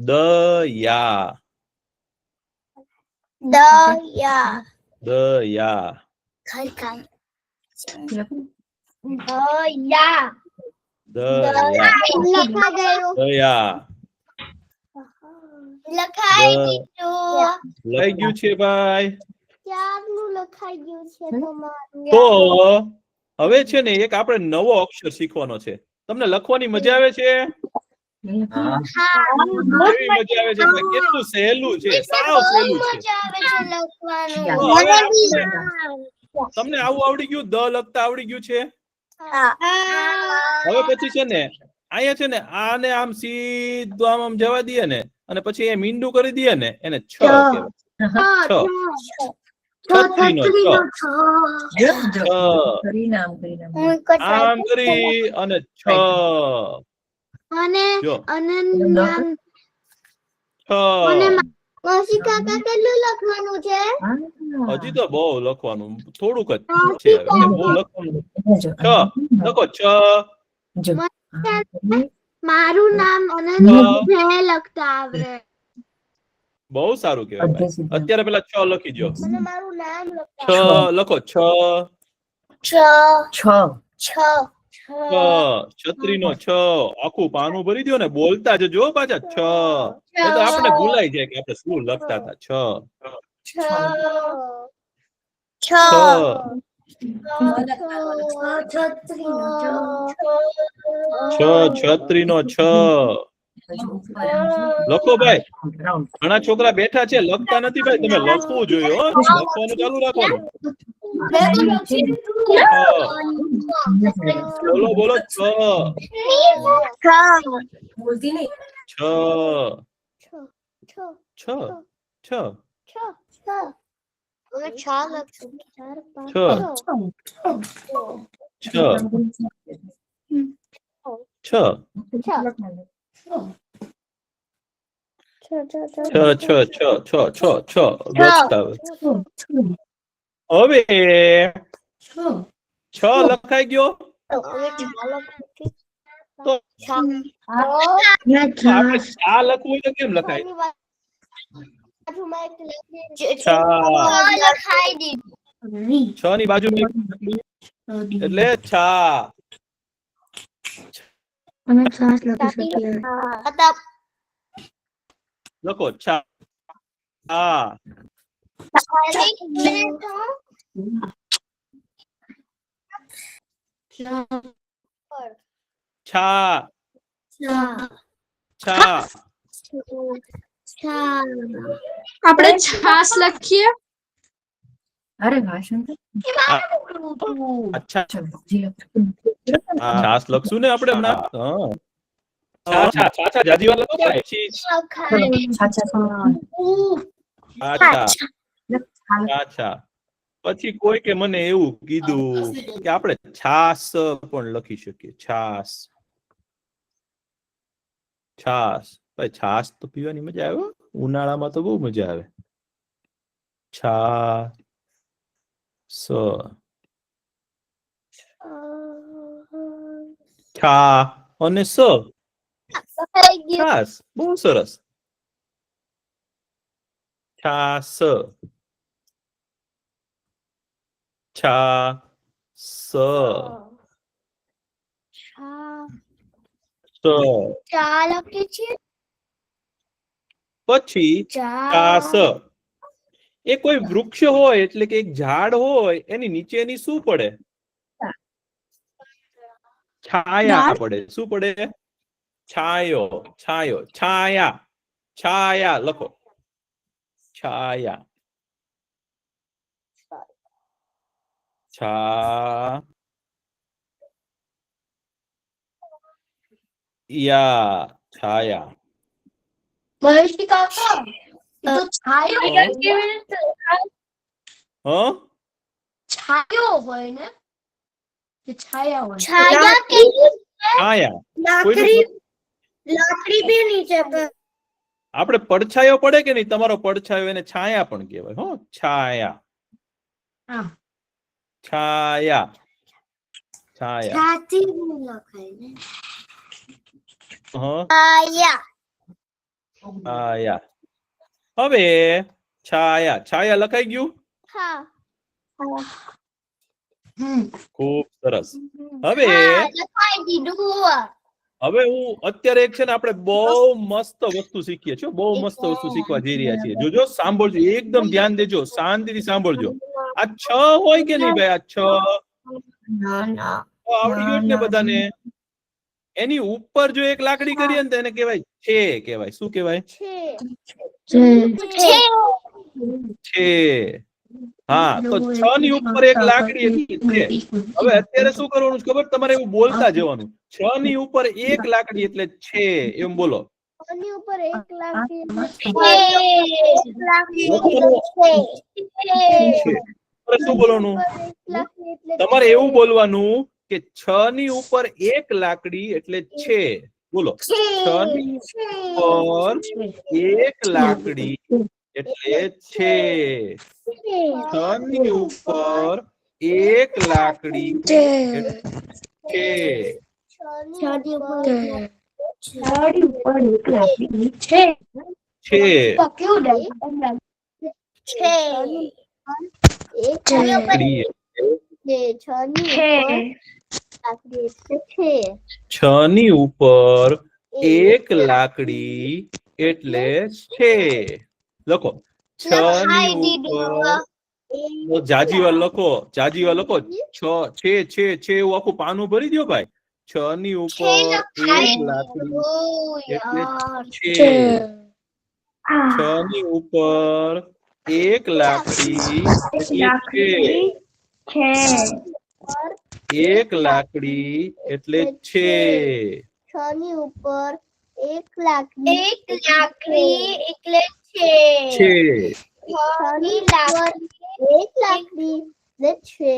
દયા, દયા. દયા. દયા. દયા, લખા ગયું. દયા. લખાઈ દીધું. લઈ ગયું છે ભાઈ. ક્યારનું લખાઈ ગયું છે તમારું? તો હવે છે ને એક આપણે નવો અક્ષર શીખવાનો છે. તમને લખવાની મજા આવે છે? કેવી મજા આવે છે? કેટલું સહેલું છે, સાવ સહેલું છે. મજા આવે છે લખવાનું. તમને આવું આવડી ગયું? દ લખતા આવડી ગયું છે? હા. હવે પછી છે ને અહીંયા છે ને આને આમ સીધું આમ આમ જવા દઈએ ને અને પછી એ મીંડું કરી દઈએ ને એને છ કહેવાય. છ. છત્રીનો છ. આમ કરી અને છ. અને જો નામ છ. કૌશિક કાકા કેટલું લખવાનું છે? હજી તો બહુ લખવાનું, થોડુંક જ છે. બહુ લખવાનું. છ લખો. છ. મારું નામ અનંત છે લખતા આવડે. બહુ સારું કહેવાય ભાઈ. અત્યારે પેલા 6 લખી દો. મને મારું નામ 6 લખો. 6 છત્રીનો 6 આખું પાનું ભરી દો ને, બોલતા જજો પાછા 6. એ તો આપણે ભૂલાઈ જાય કે આપણે શું લખતા હતા. 6 છત્રીનો 6 લખો ભાઈ. ઘણા છોકરા બેઠા છે લખતા નથી ભાઈ, તમે લખવું જોઈએ હો. લખવાનું ચાલુ રાખવાનું. બોલો બોલો. 6 બોલતી નહીં. 6 6 હવે 6 લખાઈ ગયો. તો આપણે 4 લખવું હોય તો કેમ લખાય? 6 ની બાજુમાં એટલે છા. લખો છા. છા છા. આપણે છાસ લખીએ. અરે ભાષણ અચ્છા છાસ લખશું ને આપણે હમણાં. છા છા છા છા જાજી વાર લખો ભાઈ. અચ્છા પછી કોઈ કે મને એવું કીધું કે આપણે છાસ પણ લખી શકીએ. છાસ છાસ ભાઈ. છાસ તો પીવાની મજા આવે. ઉનાળામાં તો બહુ મજા આવે. છાસ છા અને સ. છાસ બહુ સરસ. છાસ છા સ પછી છાસ. એ કોઈ વૃક્ષ હોય એટલે કે એક ઝાડ હોય એની નીચેની શું પડે? છાયા પડે. શું પડે? છાયો છાયો છાયા છાયા લખો. છાયા છા યા છાયા. મહેશી કાકા એ તો છાયો કેવી રીતે? છાયો હોય ને, કે છાયા હોય? છાયા. લાકડી भी नीचे पे આપણે પડછાયો પડે કે નહીં? તમારો પડછાયો એને છાયા પણ કહેવાય. હો છાયા. છાયા છાયા. छाती में लखाई ने આયા. હવે છાયા. છાયા લખાઈ ગયું. ખૂબ સરસ. હવે લખાઈ દીધું. હવે હું અત્યારે એક છે ને આપણે બહુ મસ્ત વસ્તુ શીખીએ છીએ. બહુ મસ્ત વસ્તુ શીખવા જઈ રહ્યા છીએ. જોજો, સાંભળજો, એકદમ ધ્યાન દેજો, શાંતિથી સાંભળજો. આ 6 હોય કે નહીં ભાઈ? આ 6 આવડી ગયું ને બધાને? એની ઉપર જો એક લાકડી કરીએ ને તો એને કહેવાય છે. કહેવાય શું કહેવાય? છે. હા, તો 6 ની ઉપર એક લાકડી એટલે છે. હવે અત્યારે શું કરવાનું છે ખબર? તમારે એવું બોલતા જવાનું. 6 ની ઉપર એક લાકડી એટલે છે એમ બોલો. 6 ની ઉપર એક લાકડી શું બોલવાનું? તમારે એવું બોલવાનું કે 6 ની ઉપર એક લાકડી એટલે છે. બોલો. 6 ની ઉપર એક લાકડી એટલે છે. 6 ની ઉપર એક લાકડી છે. છે. તો કેવું ડે છે એક લાકડી છે છ ની ઉપર એક લાકડી એટલે છે 6 ની ઉપર 1 લાકડી એટલે છે. લખો 6 ની ઉપર જાજીવાર લખો 6 છે એવું આખું પાનું ભરી દો ભાઈ. 6 ની ઉપર 1 લાકડી એટલે છે. 6 ની ઉપર 1 લાકડી એટલે છે. 1 લાકડી એટલે છે. છ ની ઉપર એક લાકડી એટલે છે. છે. છ ની ઉપર એક લાકડી એટલે છે.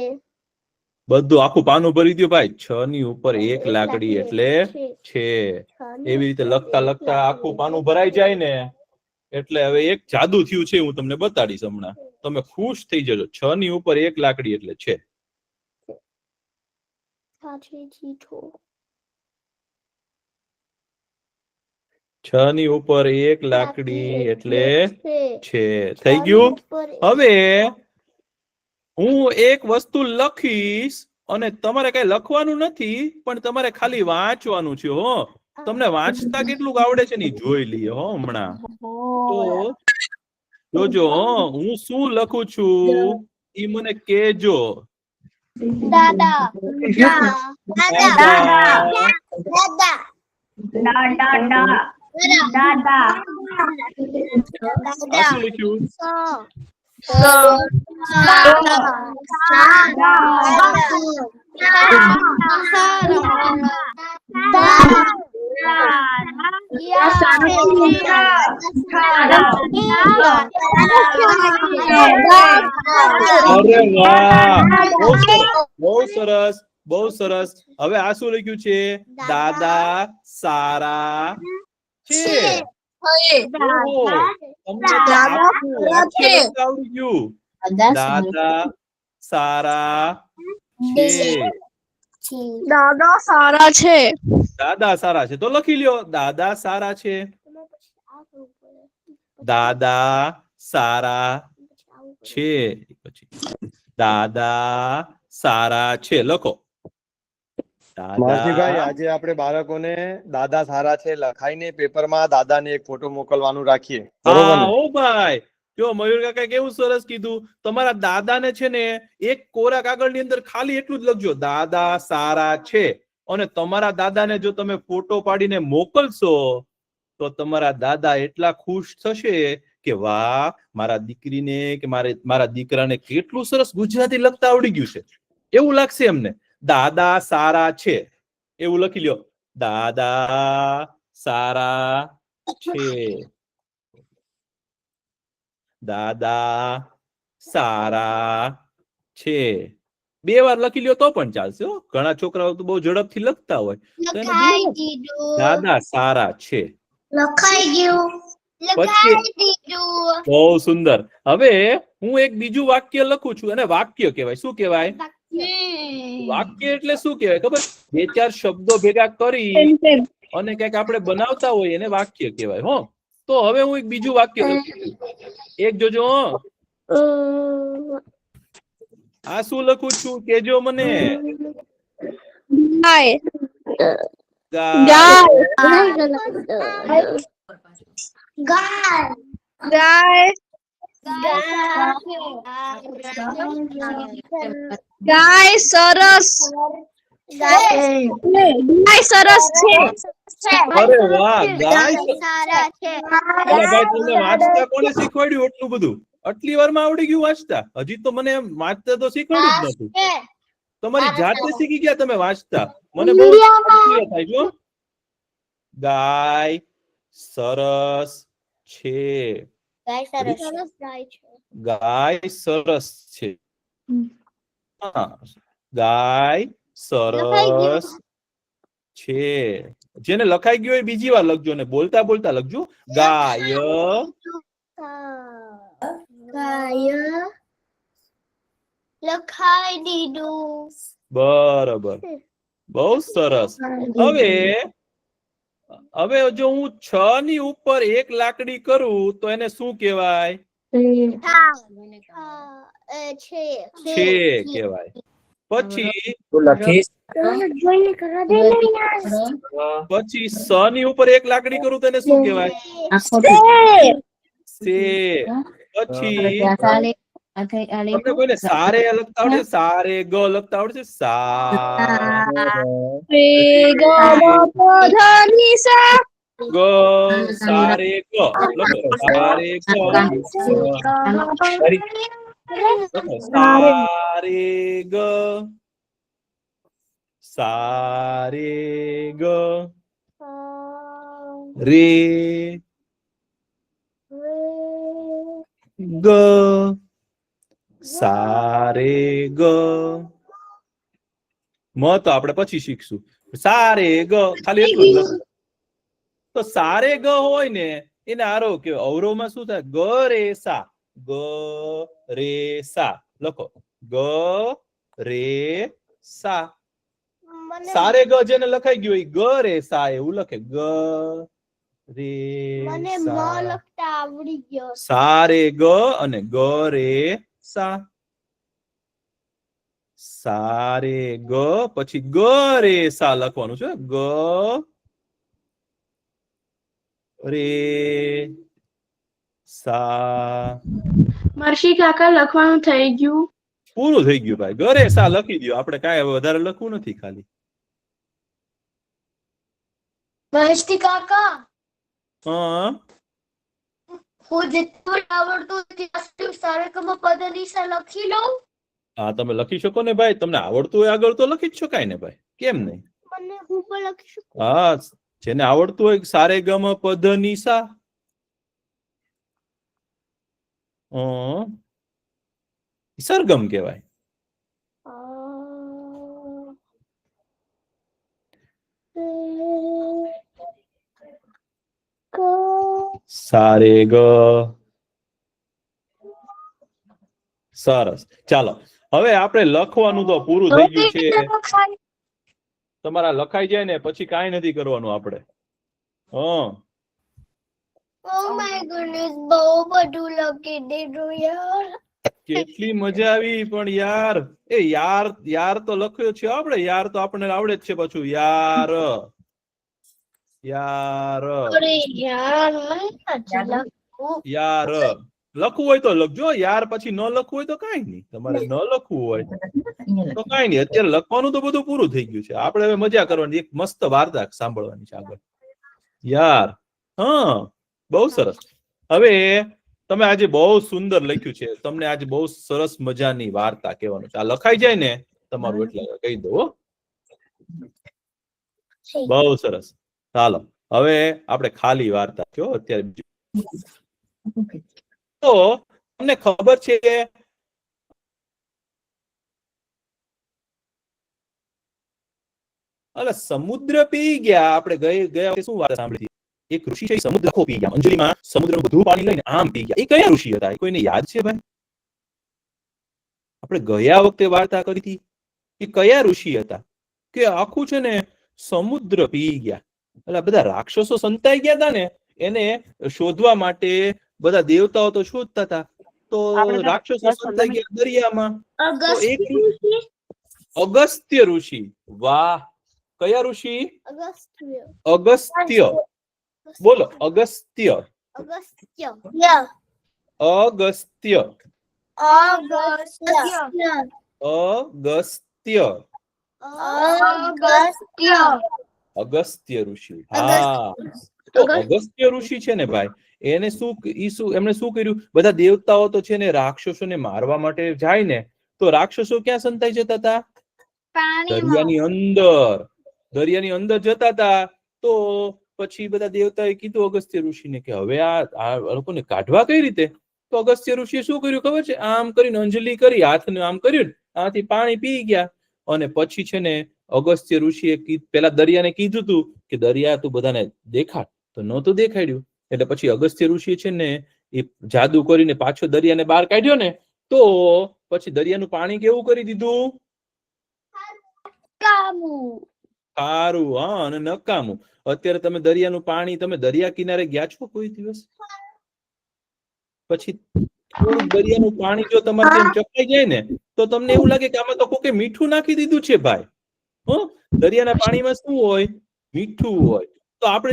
બધું આખું પાનું ભરી દો ભાઈ. 6 ની ઉપર 1 લાકડી એટલે છે. એવી રીતે લખતા લખતા આખું પાનું ભરાઈ જાય ને એટલે હવે એક જાદુ થયું છે, હું તમને બતાડીશ હમણાં. તમે ખુશ થઈ જજો. 6 ની ઉપર 1 લાકડી એટલે છે. 6 ની ઉપર 1 લાકડી એટલે છે. થઈ ગયું. હવે હું એક વસ્તુ લખીશ અને તમારે કઈ લખવાનું નથી, પણ તમારે ખાલી વાંચવાનું છે. હો, તમને વાંચતા કેટલું આવડે છે ને ઈ જોઈ લઈએ હો હમણાં. તો જોજો હું શું લખું છું ઈ મને કેજો. દાદા આ શું લખ્યું? અરે વાહ, બહુ સરસ, બહુ સરસ. હવે આ શું લખ્યું છે? દાદા સારા છે. ઓહો, તમને તો આખું વાક્ય લખતા આવડી ગયું. દાદા સારા છે. દાદા સારા છે. દાદા સારા છે તો લખી લ્યો. દાદા સારા છે. દાદા સારા છે. પછી દાદા સારા છે લખો. માનસીભાઈ, આજે આપણે બાળકોને દાદા સારા છે લખાઈને પેપરમાં દાદાને એક ફોટો મોકલવાનું રાખીએ. બરોબર ને? ઓ ભાઈ, જો મયુર કાકા કેવું સરસ કીધું. તમારા દાદાને છે ને એક કોરા કાગળની અંદર ખાલી એટલું જ લખજો, દાદા સારા છે. અને તમારા દાદાને જો તમે ફોટો પાડીને મોકલશો તો તમારા દાદા એટલા ખુશ થશે કે વાહ, મારા દીકરીને કે મારા દીકરાને કેટલું સરસ ગુજરાતી લખતા આવડી ગયું છે એવું લાગશે એમને. દાદા સારા છે એવું લખી લ્યો. દાદા સારા છે. દાદા સારા છે. 2 વાર લખી લ્યો તો પણ ચાલશે. ઘણા છોકરાઓ તો બહુ ઝડપથી લખતા હોય તો એને દાદા સારા છે. લખાઈ ગયું. બહુ સુંદર. હવે હું એક બીજું વાક્ય લખું છું, અને વાક્ય કહેવાય. શું કહેવાય? વાક્ય એટલે શું કહેવાય ખબર? 2-4 શબ્દો ભેગા કરી અને કઈક આપણે બનાવતા હોય એને વાક્ય કહેવાય. હો, તો હવે હું એક બીજું વાક્ય લખું છું. એક જોજો. આ શું લખું છું કેજો મને. ગાય. ગાય સરસ. ગાય સરસ છે. અરે વાહ, ગાય સારા છે. અલા ભાઈ, તમને વાંચતા કોને શીખવાડ્યું એટલું બધું? આટલી વારમાં આવડી ગયું વાંચતા? હજી તો મને એમ વાંચતા તો શીખવાડ્યું જ નતું. તમારી જાતે શીખી ગયા તમે વાંચતા. મને બહુ આશ્ચર્ય થાય છે. ગાય સરસ છે. ગાય સરસ છે. હા, ગાય સરસ છે. જેને લખાઈ ગયો એ બીજી વાર લખજો ને બોલતા બોલતા લખજો. ગાય લખાઈ દીધું. બરાબર, બહુ સરસ. હવે હવે જો હું 6 ની ઉપર એક લાકડી કરું તો એને શું કહેવાય? છે છે કહેવાય. પછી તો લખીશ પછી 6 ની ઉપર એક લાકડી કરું તો એને શું કહેવાય? સે. પછી તમને કોઈને સારે લખતા આવડે? સારે ગ લખતા આવડે? સા ગ સારે ગ લખો. સારે ગ લખો. સારે ગ સારે ગ રે ગ સારે ગ. મ તો આપણે પછી શીખશું. સારે ગ ખાલી એટલું જ લખો. તો સારે ગ હોય ને એને આરો કહેવાય. અવરોહમાં શું થાય? ગ રે સા. ગ રે સા લખો. ગ રે સા. સારે ગ જેને લખાઈ ગયું હોય ગ રે સા એવું લખે. ગ રે મને મ સા. લખતા આવડી ગયો. સારે ગ અને ગ રે સા. સારે ગ પછી ગ રે સા લખવાનું છે. ગ રે સા. મર્ષી કાકા લખવાનું થઈ ગયું. પૂરું થઈ ગયું ભાઈ. ગ રે સા લખી દો. આપણે કાંઈ વધારે લખવું નથી. ખાલી મહેશથી કાકા હા હું જેટલું આવડતું ત્યાં સારેગમ પધનિસા લખી લઉં. હા તમે લખી શકો ને ભાઈ. તમને આવડતું હોય આગળ તો લખી જ શકાય ને ભાઈ. કેમ નહીં? મને હું પણ લખી શકું. હા જેને આવડતું હોય સારે ગમ પદ નિશા. સરગમ કહેવાય. સારે ગ. સરસ. ચાલો હવે આપણે લખવાનું તો પૂરું થઈ ગયું છે. તમારા લખાઈ જાય ને પછી કાંઈ નથી કરવાનું આપણે. Oh my goodness, બહુ બધું લખી દીધું યાર. કેટલી મજા આવી પણ યાર. એ યાર યાર તો લખ્યો છે આપણે. યાર તો આપણને આવડે જ છે પાછું. યાર યાર અરે યાર મને નથી લખવું. યાર લખવું હોય તો લખજો. યાર પછી ન લખવું હોય તો કાંઈ નહીં. તમારે ન લખવું હોય તો કાંઈ નહીં. અત્યારે લખવાનું તો બધું પૂરું થઈ ગયું છે. આપણે હવે મજા કરવાની. એક મસ્ત વાર્તા સાંભળવાની છે આગળ. યાર હા બહુ સરસ. હવે તમે આજે બહુ સુંદર લખ્યું છે. તમને આજે બહુ સરસ મજાની વાર્તા કહેવાનું છે. આ લખાઈ જાય ને તમારું એટલે કહી દો. બહુ સરસ. ચાલો હવે આપણે ખાલી વાર્તા કયો અત્યારે. તો તમને ખબર છે અલે સમુદ્ર પી ગયા. આપણે ગયા શું વાર્તા સાંભળી? એક ઋષિ છે સમુદ્ર આખો પી ગયા. અંજલિમાં સમુદ્રનું બધું પાણી લઈને આમ પી ગયા. એ કયા ઋષિ હતા? કોઈને યાદ છે ભાઈ? આપણે ગયા વખતે વાર્તા કરી હતી કે કયા ઋષિ હતા કે આખું છે ને સમુદ્ર પી ગયા. એટલે બધા રાક્ષસો સંતાઈ ગયા હતા ને એને શોધવા માટે બધા દેવતાઓ તો શોધતા હતા. તો રાક્ષસો સંતાઈ ગયા દરિયામાં. તો એક અગસ્ત્ય ઋષિ. વાહ કયા ઋષિ? અગસ્ત્ય. અગસ્ત્ય. બોલો અગસ્ત્ય. અગસ્ત્ય. અગસ્ત્ય. અગસ્ત્ય. અગસ્ત્ય ઋષિ. હા તો અગસ્ત્ય ઋષિ છે ને ભાઈ એને એમણે શું કર્યું? બધા દેવતાઓ તો છે ને રાક્ષસોને મારવા માટે જાય ને તો રાક્ષસો ક્યાં સંતાઈ જતા હતા? દરિયાની અંદર જતા હતા. તો પછી બધા દેવતાએ કીધું અગસ્ત્ય ઋષિને કે હવે આ લોકોને કાઢવા કઈ રીતે? તો અગસ્ત્ય ઋષિએ શું કર્યું ખબર છે? આમ કરીને અંજલિ કરી, હાથને આમ કર્યું, આથી પાણી પી ગયા. અને પછી છે ને અગસ્ત્ય ઋષિએ પેલા દરિયાને કીધું તું કે દરિયા તું બધાને દેખાડ. તો નહોતું દેખાડ્યું. એટલે પછી અગસ્ત્ય ઋષિએ છે ને એ જાદુ કરીને પાછો દરિયાને બહાર કાઢ્યો ને તો પછી દરિયાનું પાણી કેવું કરી દીધું? ખારું. હા અને નકામું. અત્યારે તમે દરિયાનું પાણી, તમે દરિયા કિનારે ગયા છો કોઈ દિવસ? પછી થોડુંક દરિયાનું પાણી જો તમારે જેમ ચખાઈ જાય ને તો તમને એવું લાગે કે આમાં તો કોકે મીઠું નાખી દીધું છે ભાઈ. દરિયાના પાણીમાં શું હોય? મીઠું હોય. તો આપણે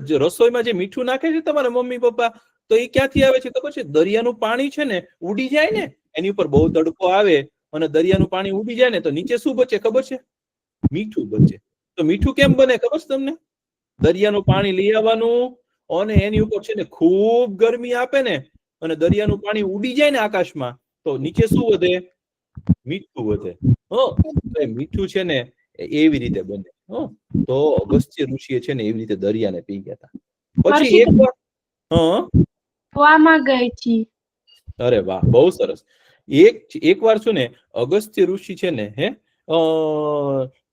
જે રસોઈમાં જે મીઠું નાખે છે તમારા મમ્મી પપ્પા, તો એ ક્યાંથી આવે છે ખબર છે? દરિયાનું પાણી છે ને ઉડી જાય ને, એની ઉપર બહુ તડકો આવે અને દરિયાનું પાણી ઉડી જાય ને તો નીચે શું બચે ખબર છે? મીઠું બચે. તો મીઠું કેમ બને ખબર છે તમને? દરિયાનું પાણી લઈ આવવાનું અને એની ઉપર છે ને ખૂબ ગરમી આપે ને અને દરિયાનું પાણી ઉડી જાય ને આકાશમાં તો નીચે શું વધે? મીઠું વધે. મીઠું છે ને એવી રીતે બને. તો અગસ્ત્ય ઋષિએ છે ને એવી રીતે દરિયાને પી ગયા હતા. પછી એક વાર ગઈ છી. અરે વાહ, બહુ સરસ. એક વાર છે ને અગસ્ત્ય ઋષિ છે ને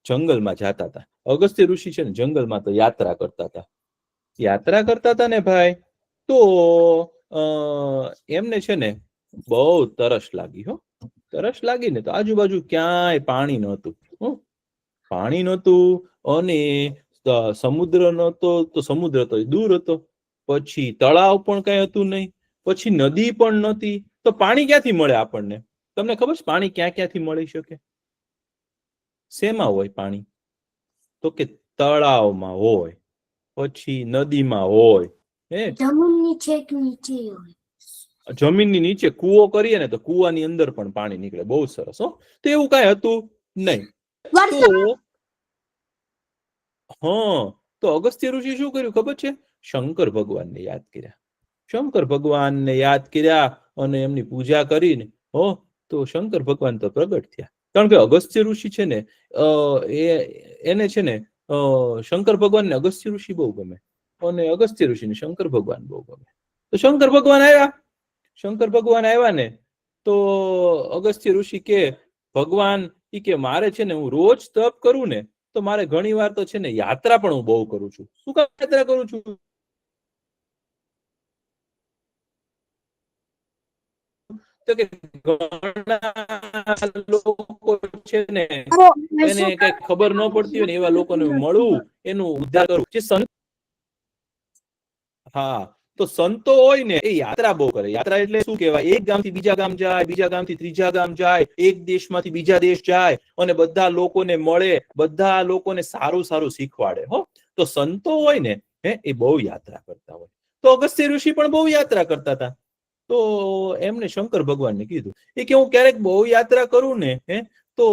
જંગલમાં જતા હતા. અગસ્ત્ય ઋષિ છે ને જંગલમાં તો યાત્રા કરતા હતા ને ભાઈ, તો એમને છે ને બહુ તરસ લાગી. તરસ લાગી ને તો આજુબાજુ ક્યાંય પાણી નહોતું. પાણી નહોતું અને સમુદ્ર નહોતો, તો સમુદ્ર તો દૂર હતો. પછી તળાવ પણ કઈ હતું નહીં, પછી નદી પણ નહોતી. તો પાણી ક્યાંથી મળે આપણને? તમને ખબર છે પાણી ક્યાંથી મળી શકે? શેમાં હોય પાણી? તો કે તળાવમાં હોય, પછી નદીમાં હોય, જમીનની નીચે કૂવો કરીએ ને તો કૂવાની અંદર પણ પાણી નીકળે. બહુ સરસ. તો એવું કઈ હતું નહીં. તો અગસ્ત્ય ઋષિ શું કર્યું ખબર છે? શંકર ભગવાનને યાદ કર્યા. શંકર ભગવાનને યાદ કર્યા અને એમની પૂજા કરીને તો શંકર ભગવાન તો પ્રગટ થયા. કારણ કે અગસ્ત્ય ઋષિ છે ને એને છે ને શંકર ભગવાનને અગસ્ત્ય ઋષિ બહુ ગમે અને અગસ્ત્ય ઋષિને શંકર ભગવાન બહુ ગમે. તો શંકર ભગવાન આવ્યા ને તો અગસ્ત્ય ઋષિ કે ભગવાન કે મારે છે ને હું રોજ તપ કરું ને તો મારે ઘણી વાર તો છે ને યાત્રા પણ હું બહુ કરું છું. શું કામ યાત્રા કરું છું? તો કે ઘણા લોકો છે ને એને કઈ ખબર ન પડતી હોય ને એવા લોકોને મળવું, એનું ઉદ્ધાર કરવું. તો સંતો હોય ને એ યાત્રા બહુ કરે. યાત્રા એટલે શું કહેવાય? એક ગામથી બીજા ગામ જાય, બીજા ગામથી ત્રીજા ગામ જાય, એક દેશમાંથી બીજા દેશ જાય અને બધા લોકોને મળે, બધા લોકોને સારું સારું શીખવાડે. તો સંતો હોય ને એ બહુ યાત્રા કરતા હોય. તો અગસ્ત્ય ઋષિ પણ બહુ યાત્રા કરતા હતા. તો એમને શંકર ભગવાનને કીધું કે હું ક્યારેક બહુ યાત્રા કરું ને તો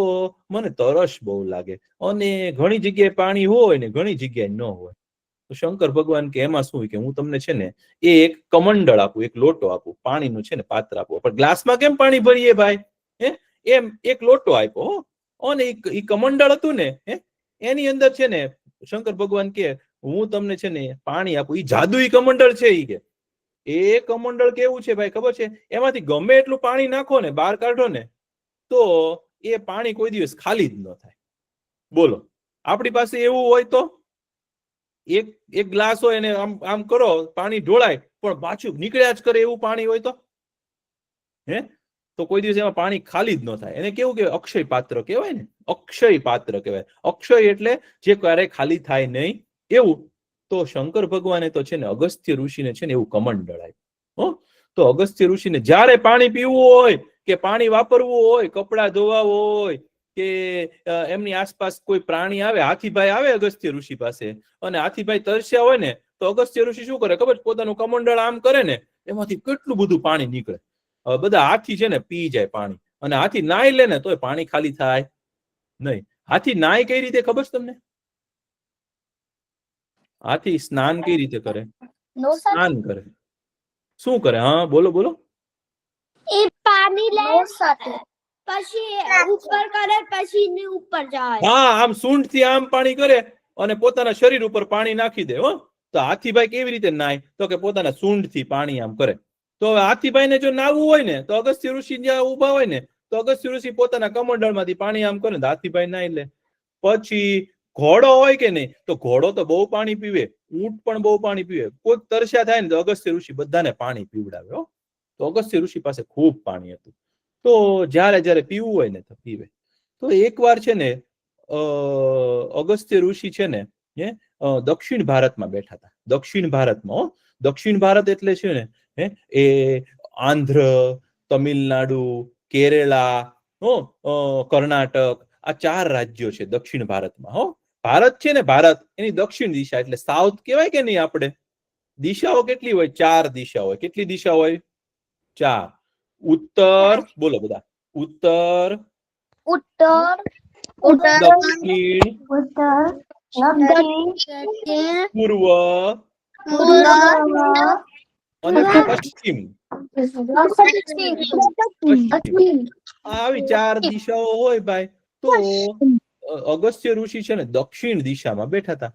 મને તરસ બહુ લાગે અને ઘણી જગ્યાએ પાણી હોય ને ઘણી જગ્યાએ ન હોય. તો શંકર ભગવાન કે એમાં શું કે હું તમને છે ને એક કમંડળ આપું, એક લોટો આપું, પાણીનું છે ને પાત્ર આપું. પણ ગ્લાસમાં કેમ પાણી ભરીએ ભાઈ? એમ એક લોટો આપ્યો અને એ કમંડળ હતું ને એની અંદર છે ને શંકર ભગવાન કે હું તમને છે ને પાણી આપું. એ જાદુઈ કમંડળ છે. એ કમંડળ કેવું છે ભાઈ ખબર છે? એમાંથી ગમે એટલું પાણી નાખો ને, બહાર કાઢો ને તો એ પાણી કોઈ દિવસ ખાલી જ ન થાય. બોલો, આપણી પાસે એવું હોય તો એક ગ્લાસ હોય એને આમ કરો, પાણી ઢોળાય પણ પાછું નીકળ્યા જ કરે એવું પાણી હોય તો કોઈ દિવસ એમાં પાણી ખાલી જ ન થાય. એને કેવું કહેવાય? અક્ષય પાત્ર કહેવાય ને. અક્ષય પાત્ર કહેવાય. અક્ષય એટલે જે ક્યારેય ખાલી થાય નહીં એવું. તો શંકર ભગવાને તો છે ને અગસ્ત્ય ઋષિને છે ને એવું કમંડળ આપ્યું. તો અગસ્ત્ય ઋષિને જ્યારે પાણી પીવું હોય કે પાણી વાપરવું હોય, કપડા ધોવા હોય કે એમની આસપાસ કોઈ પ્રાણી આવે, હાથીભાઈ આવે અગસ્ત્ય ઋષિ પાસે અને હાથીભાઈ તરસ્યા હોય ને તો અગસ્ત્ય ઋષિ શું કરે ખબર? પોતાનું કમંડળ આમ કરે ને એમાંથી કેટલું બધું પાણી નીકળે. બધા હાથી છે ને પી જાય પાણી અને હાથી નાઈ લે ને તોય પાણી ખાલી થાય નહીં. હાથી નાય કઈ રીતે ખબર છે તમને? હાથી સ્નાન કઈ રીતે કરે? સ્નાન કરે. શું કરે? બોલો બોલો. એ પાણી લે પછી ઉપર કરે પછી ને ઉપર જાય. આમ સૂંઢ થી આમ પાણી કરે અને પોતાના શરીર ઉપર પાણી નાખી દે. તો હાથીભાઈ કેવી રીતે નાય? તો કે પોતાના સૂંઢ થી પાણી આમ કરે. તો હાથીભાઈ ને જો નાવું હોય ને તો અગસ્ત્ય ઋષિ જ્યાં ઉભા હોય ને તો અગસ્ત્ય ઋષિ પોતાના કમંડળ માંથી પાણી આમ કરે તો હાથીભાઈ નાઈ લે. પછી ઘોડો હોય કે નહીં તો ઘોડો તો બહુ પાણી પીવે, ઊંટ પણ બહુ પાણી પીવે. કોઈક તરસ્યા થાય ને તો અગસ્ત્ય ઋષિ બધાને પાણી પીવડાવે. તો અગસ્ત્ય ઋષિ પાસે ખૂબ પાણી હતું. તો જ્યારે પીવું હોય ને તો પીવે. તો એકવાર છે ને અગસ્ત્ય ઋષિ છે ને દક્ષિણ ભારતમાં બેઠા હતા. દક્ષિણ ભારતમાં, દક્ષિણ ભારત એટલે છે ને એ આંધ્ર, તમિલનાડુ, કેરેલા, કર્ણાટક, આ 4 રાજ્યો છે દક્ષિણ ભારતમાં. ભારત છે ને, ભારત એની દક્ષિણ દિશા એટલે સાઉથ કહેવાય કે નહીં આપણે? દિશાઓ કેટલી હોય? 4 દિશા હોય. કેટલી દિશા હોય? 4. ઉત્તર, બોલો બધા. ઉત્તર, ઉત્તર, દક્ષિણ, પૂર્વ અને પશ્ચિમ. આવી 4 દિશાઓ હોય ભાઈ. તો અગસ્ત્ય ઋષિ છે ને દક્ષિણ દિશામાં બેઠા હતા.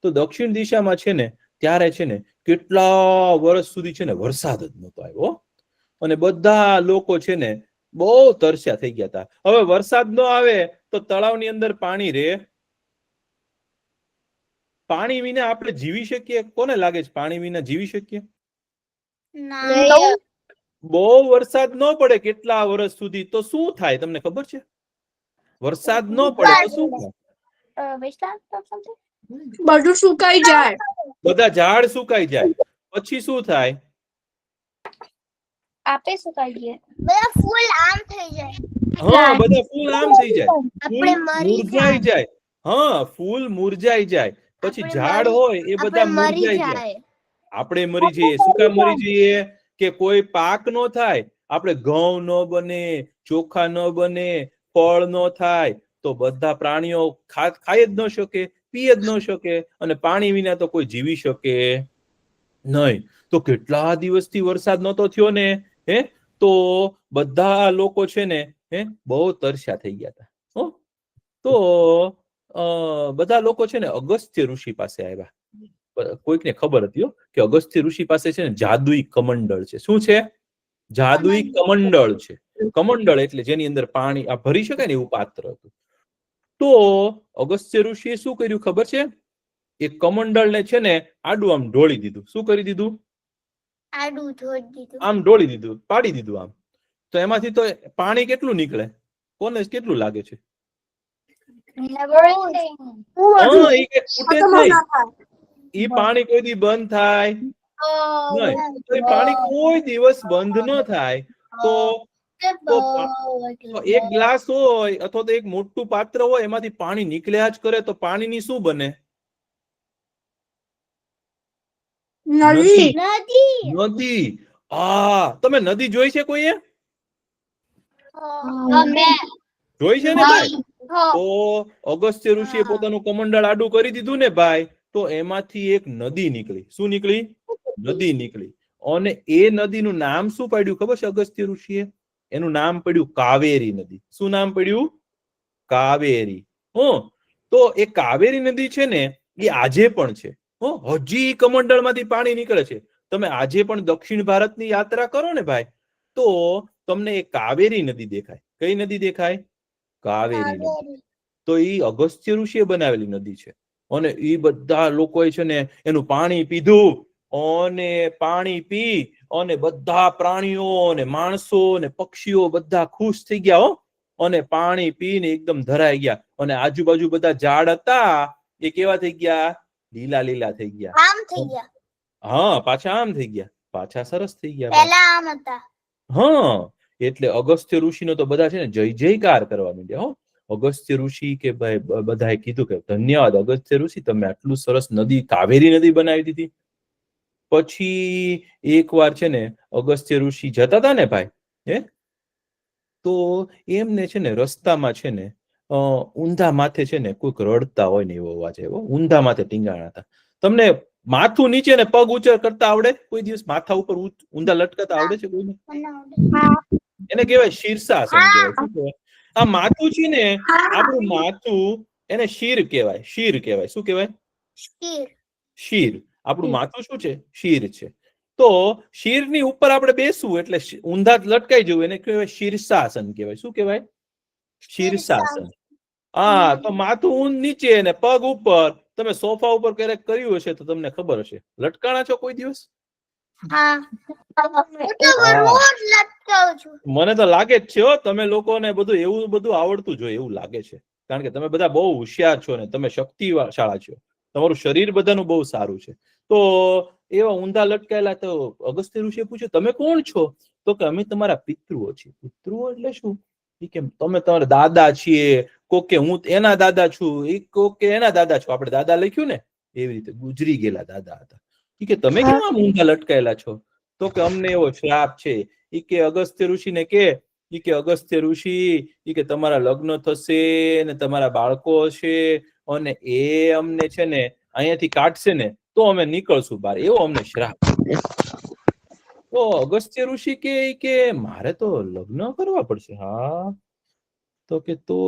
તો દક્ષિણ દિશામાં છે ને ત્યારે છે ને કેટલા વર્ષ સુધી છે ને વરસાદ જ નહોતો આવ્યો અને બધા લોકો છે ને બહુ તરસ્યા થઈ ગયા હતા. હવે વરસાદ ન આવે તો તળાવની અંદર પાણી રહે? પાણી વિના આપણે જીવી શકીએ? કોને લાગે છે પાણી વિના જીવી શકીએ? બહુ વરસાદ ન પડે કેટલા વર્ષ સુધી તો શું થાય તમને ખબર છે? વરસાદ ન પડે તો શું થાય? બધું સુકાઈ જાય, બધા ઝાડ સુકાઈ જાય. પછી શું થાય? આપે સુકાઈ ગયા, બધા ફૂલ આમ થઈ જાય. હા, બધા ફૂલ આમ થઈ જાય, આપણે મુરઝાઈ જાય. હા, ફૂલ મુરઝાઈ જાય. પછી ઝાડ હોય એ બધા મુરઝાઈ જાય. આપણે મરી જઈએ. શું કામ મરી જઈએ? કે કોઈ પાક નો થાય. આપણે ઘઉં ન બને, ચોખા ન બને, ફળ ન થાય તો બધા પ્રાણીઓ ખાઈ જ ન શકે, પી જ ન શકે અને પાણી વિના તો કોઈ જીવી શકે નહીં. તો કેટલા દિવસથી વરસાદ નહોતો થયો ને તો બધા લોકો છે ને બહુ તરસ્યા થઈ ગયા હતા. તો બધા લોકો છે ને અગસ્ત્ય ઋષિ પાસે આવ્યા. કોઈકને ખબર હતી કે અગસ્ત્ય ઋષિ પાસે છે ને જાદુઈ કમંડળ છે. શું છે? જાદુઈ કમંડળ છે. કમંડળ એટલે જેની અંદર પાણી આ ભરી શકાય ને એવું પાત્ર હતું. તો અગસ્ત્ય ઋષિએ શું કર્યું ખબર છે? એ કમંડળ ને છે ને આડું આમ ઢોળી દીધું. શું કરી દીધું? આડું ઢોળી દીધું. આમ ઢોળી દીધું, પાડી દીધું આમ. તો એમાંથી તો પાણી કેટલું નીકળે? કોને કેટલું લાગે છે? ઈ પાણી કોઈ દી બંધ થાય નહીં. તો એ પાણી કોઈ દિવસ બંધ ન થાય. તો એક ગ્લાસ હોય અથવા તો એક મોટું પાત્ર હોય એમાંથી પાણી નીકળ્યા જ કરે તો પાણીની શું બને? નદી. તમે નદી જોઈ છે કોઈએ? જોઈ છે ને ભાઈ? તો અગસ્ત્ય ઋષિએ પોતાનું કમંડળ આડું કરી દીધું ને ભાઈ, તો એમાંથી એક નદી નીકળી. શું નીકળી? નદી નીકળી. અને એ નદીનું નામ શું પાડ્યું ખબર છે અગસ્ત્ય ઋષિએ? એનું નામ પડ્યું કાવેરી નદી. શું નામ પડ્યું? કાવેરી. તો એ કાવેરી નદી છે ને એ આજે પણ છે. હજી કમંડળ માંથી પાણી નીકળે છે. તમે આજે પણ દક્ષિણ ભારતની યાત્રા કરો ને ભાઈ તો તમને એ કાવેરી નદી દેખાય. કઈ નદી દેખાય? કાવેરી નદી. તો એ અગસ્ત્ય ઋષિએ બનાવેલી નદી છે. અને એ બધા લોકોએ છે ને એનું પાણી પીધું અને પાણી પી અને બધા પ્રાણીઓ અને માણસો અને પક્ષીઓ બધા ખુશ થઈ ગયા. અને પાણી પીને એકદમ ધરાઈ ગયા. અને આજુબાજુ બધા ઝાડ હતા એ કેવા થઈ ગયા? લીલા લીલા થઈ ગયા. આમ થઈ ગયા. હા, પાછા આમ થઈ ગયા. પાછા સરસ થઈ ગયા. પહેલા આમ હતા. હા, એટલે અગસ્ત્ય ઋષિનો તો બધા છે ને જય જયકાર કરવા માંડ્યા. અગસ્ત્ય ઋષિ કે ભાઈ બધાએ કીધું કે ધન્યવાદ અગસ્ત્ય ઋષિ, તમે આટલું સરસ નદી કાવેરી નદી બનાવી દીધી. પછી એકવાર છે ને અગસ્ત્ય ઋષિ જતા હતા ને ભાઈ તો એમને છે ને રસ્તામાં છે ને ઊંધા માથે છે ને કોઈક રડતા હોય ને એવો અવાજ આવ્યો. ઊંધા માથે ટીંગાણા હતા. તમને માથું નીચે ને પગ ઊંચા કરતા આવડે? કોઈ દિવસ માથા ઉપર ઊંધા લટકાતા આવડે છે કોઈને? એને કહેવાય શીર્ષાસન કહેવાય. શું કહેવાય? આ માથું છે ને આપણું માથું એને શીર કહેવાય. શીર કહેવાય. શું કહેવાય? શીર. આપણું માથું શું છે? શીર છે. તો શીરની ઉપર આપણે બેસવું એટલે ઊંધા લટકાઈ જવું એને કહેવાય શીર્ષાસન કહેવાય. શું કહેવાય? શીર્ષાસન. હા, તો માથું નીચે ને પગ ઉપર. તમે સોફા ઉપર ક્યારેક કર્યું હશે તો તમને ખબર હશે. લટકાણા છો કોઈ દિવસ? મને તો લાગે જ છે તમે લોકોને બધું એવું બધું આવડતું જોઈએ એવું લાગે છે. કારણ કે તમે બધા બહુ હોશિયાર છો ને તમે શક્તિશાળા છો. તમારું શરીર બધાનું બહુ સારું છે. તો એવા ઊંધા લટકાયેલા તો અગસ્ત્ય ઋષિએ પૂછ્યું તમે કોણ છો? તો કે અમે તમારા પિતૃઓ છીએ. પિતૃઓ એટલે શું? કે તમે તમારા દાદા છીએ, કોકે હું એના દાદા છું, એ કોકે એના દાદા છું. આપણે દાદા લખ્યું ને એવી રીતે ગુજરી ગયેલા દાદા હતા. કે તમે કેમ આમ ઊંધા લટકાયેલા છો? તો કે અમને એવો શ્રાપ છે. ઈ કે અગસ્ત્ય ઋષિને કે અગસ્ત્ય ઋષિ ઈ કે તમારા લગ્ન થશે ને તમારા બાળકો હશે અને એ અમને છે ને અહીંયાથી કાઢશે ને તો અમે નીકળશું બહાર, એવો અમને શ્રાપ. તો અગસ્ત્ય ઋષિ કે મારે તો લગ્ન કરવા પડશે. હા તો કે તો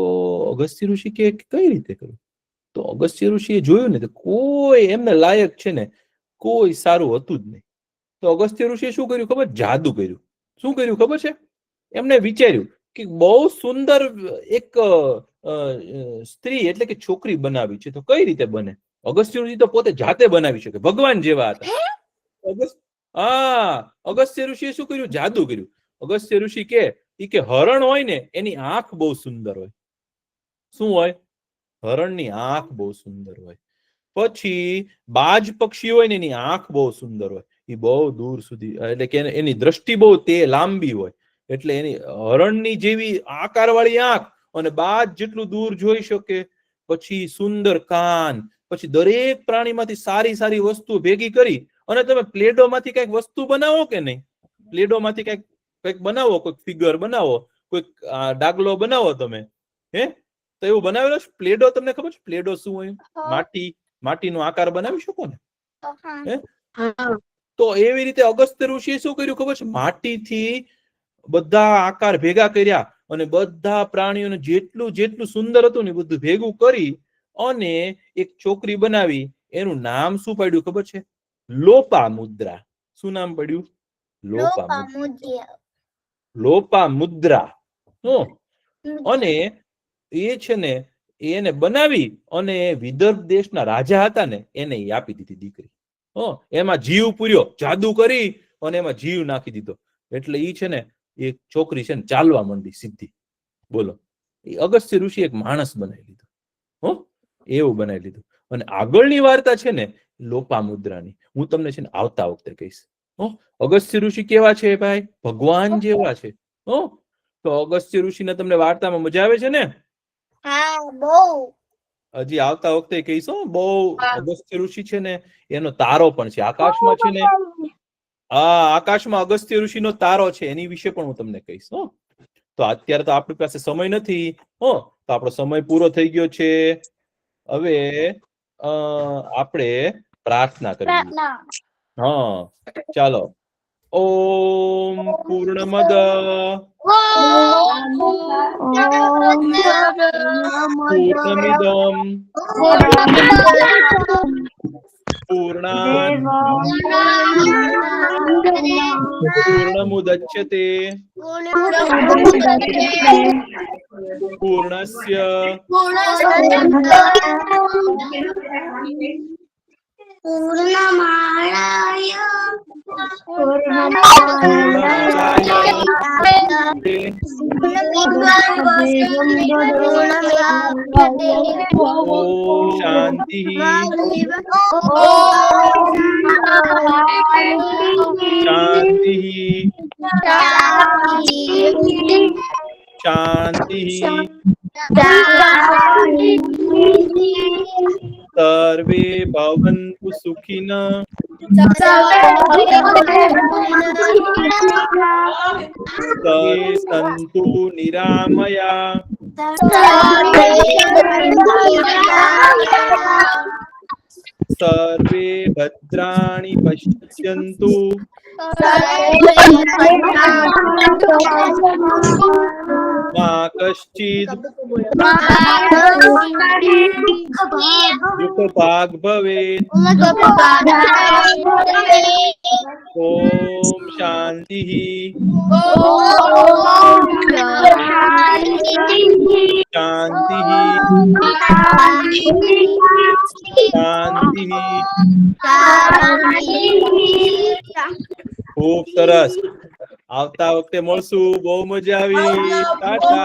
અગસ્ત્ય ઋષિ કે કઈ રીતે કરું? તો અગસ્ત્ય ઋષિએ જોયું ને તો કોઈ એમને લાયક છે ને કોઈ સારું હતું જ નહીં. તો અગસ્ત્ય ઋષિએ શું કર્યું ખબર? જાદુ કર્યું. શું કર્યું ખબર છે? એમને વિચાર્યું કે બહુ સુંદર એક સ્ત્રી એટલે કે છોકરી બનાવી છે. તો કઈ રીતે બને? અગસ્ત્ય ઋષિ તો પોતે જાતે બનાવી શકે, ભગવાન જેવા હતા. અગસ્ત્ય ઋષિએ શું કર્યું? જાદુ કર્યું. અગસ્ત્ય ઋષિ કે હરણ હોય ને એની આંખ બહુ સુંદર હોય. શું હોય? હરણની આંખ બહુ સુંદર હોય. પછી બાજ પક્ષી હોય ને એની આંખ બહુ સુંદર હોય. એ બહુ દૂર સુધી એટલે કે એની દ્રષ્ટિ બહુ લાંબી હોય. એટલે એની હરણની જેવી આકાર વાળી આંખ અને બાજ જેટલું દૂર જોઈ શકે. પછી સુંદર કાન. પછી દરેક પ્રાણીમાંથી સારી સારી વસ્તુ ભેગી કરી અને તમે પ્લેડો માંથી કઈક વસ્તુ બનાવો કે નહીં? પ્લેડો માંથી કઈક બનાવો, કોઈક ફિગર બનાવો, કોઈક ડાગલો બનાવો તમે. તો એવું બનાવેલો છે પ્લેડો? તમને ખબર છે પ્લેડો શું હોય? માટીનો આકાર બનાવી શકો ને. તો એવી રીતે અગસ્ત્ય ઋષિએ શું કર્યું ખબર છે? માટીથી બધા આકાર ભેગા કર્યા અને બધા પ્રાણીઓને જેટલું જેટલું સુંદર હતું ને બધું ભેગું કરી અને એક છોકરી બનાવી. એનું નામ શું પાડ્યું ખબર છે? લોપામુદ્રા. શું નામ પડ્યું? લોપામુદ્રા. અને એ છે ને એને બનાવી અને વિદર્ભ દેશના રાજા હતા ને એને આપી દીધી દીકરી. એમાં જીવ પૂર્યો, જાદુ કરી અને એમાં જીવ નાખી દીધો. એટલે ઈ છે ને એક છોકરી છે ને ચાલવા માંડી સીધી. બોલો, એ અગસ્ત્ય ઋષિ એક માણસ બનાવી લીધો. એવું બનાવી લીધું. અને આગળની વાર્તા છે ને લોપામુદ્રાની હું તમને છે ને આવતા વખતે કહીશ. અગસ્ત્ય ઋષિ કેવા છે ભાઈ? ભગવાન જેવા છે. તો અગસ્ત્ય ઋષિને તમને વાર્તામાં મજા આવે છે ને? હજી આવતા વખતે કહીશ. બહુ અગસ્ત્ય ઋષિ છે ને એનો તારો પણ છે આકાશમાં છે ને. આકાશમાં અગસ્ત્ય ઋષિનો તારો છે, એની વિશે પણ હું તમને કહીશ. તો અત્યારે તો આપણી પાસે સમય નથી. તો આપણો સમય પૂરો થઈ ગયો છે. હવે આપણે પ્રાર્થના કરીએ. ચાલો. ઓમ પૂર્ણમદ પૂર્ણમિદમ પૂર્ણાત પૂર્ણમુદચ્યતે પૂર્ણસ્ય शांति शांति सर्वे भवन्तु सुखिनः सर्वे सन्तु निरामया सर्वे भद्राणि पश्यन्तु मा कश्चित् दुःखभाग् भवेत्। ओम शांति शांति शांति। खूब सरस। આવતા વખતે મળશું. બહુ મજા આવી. ટાટા.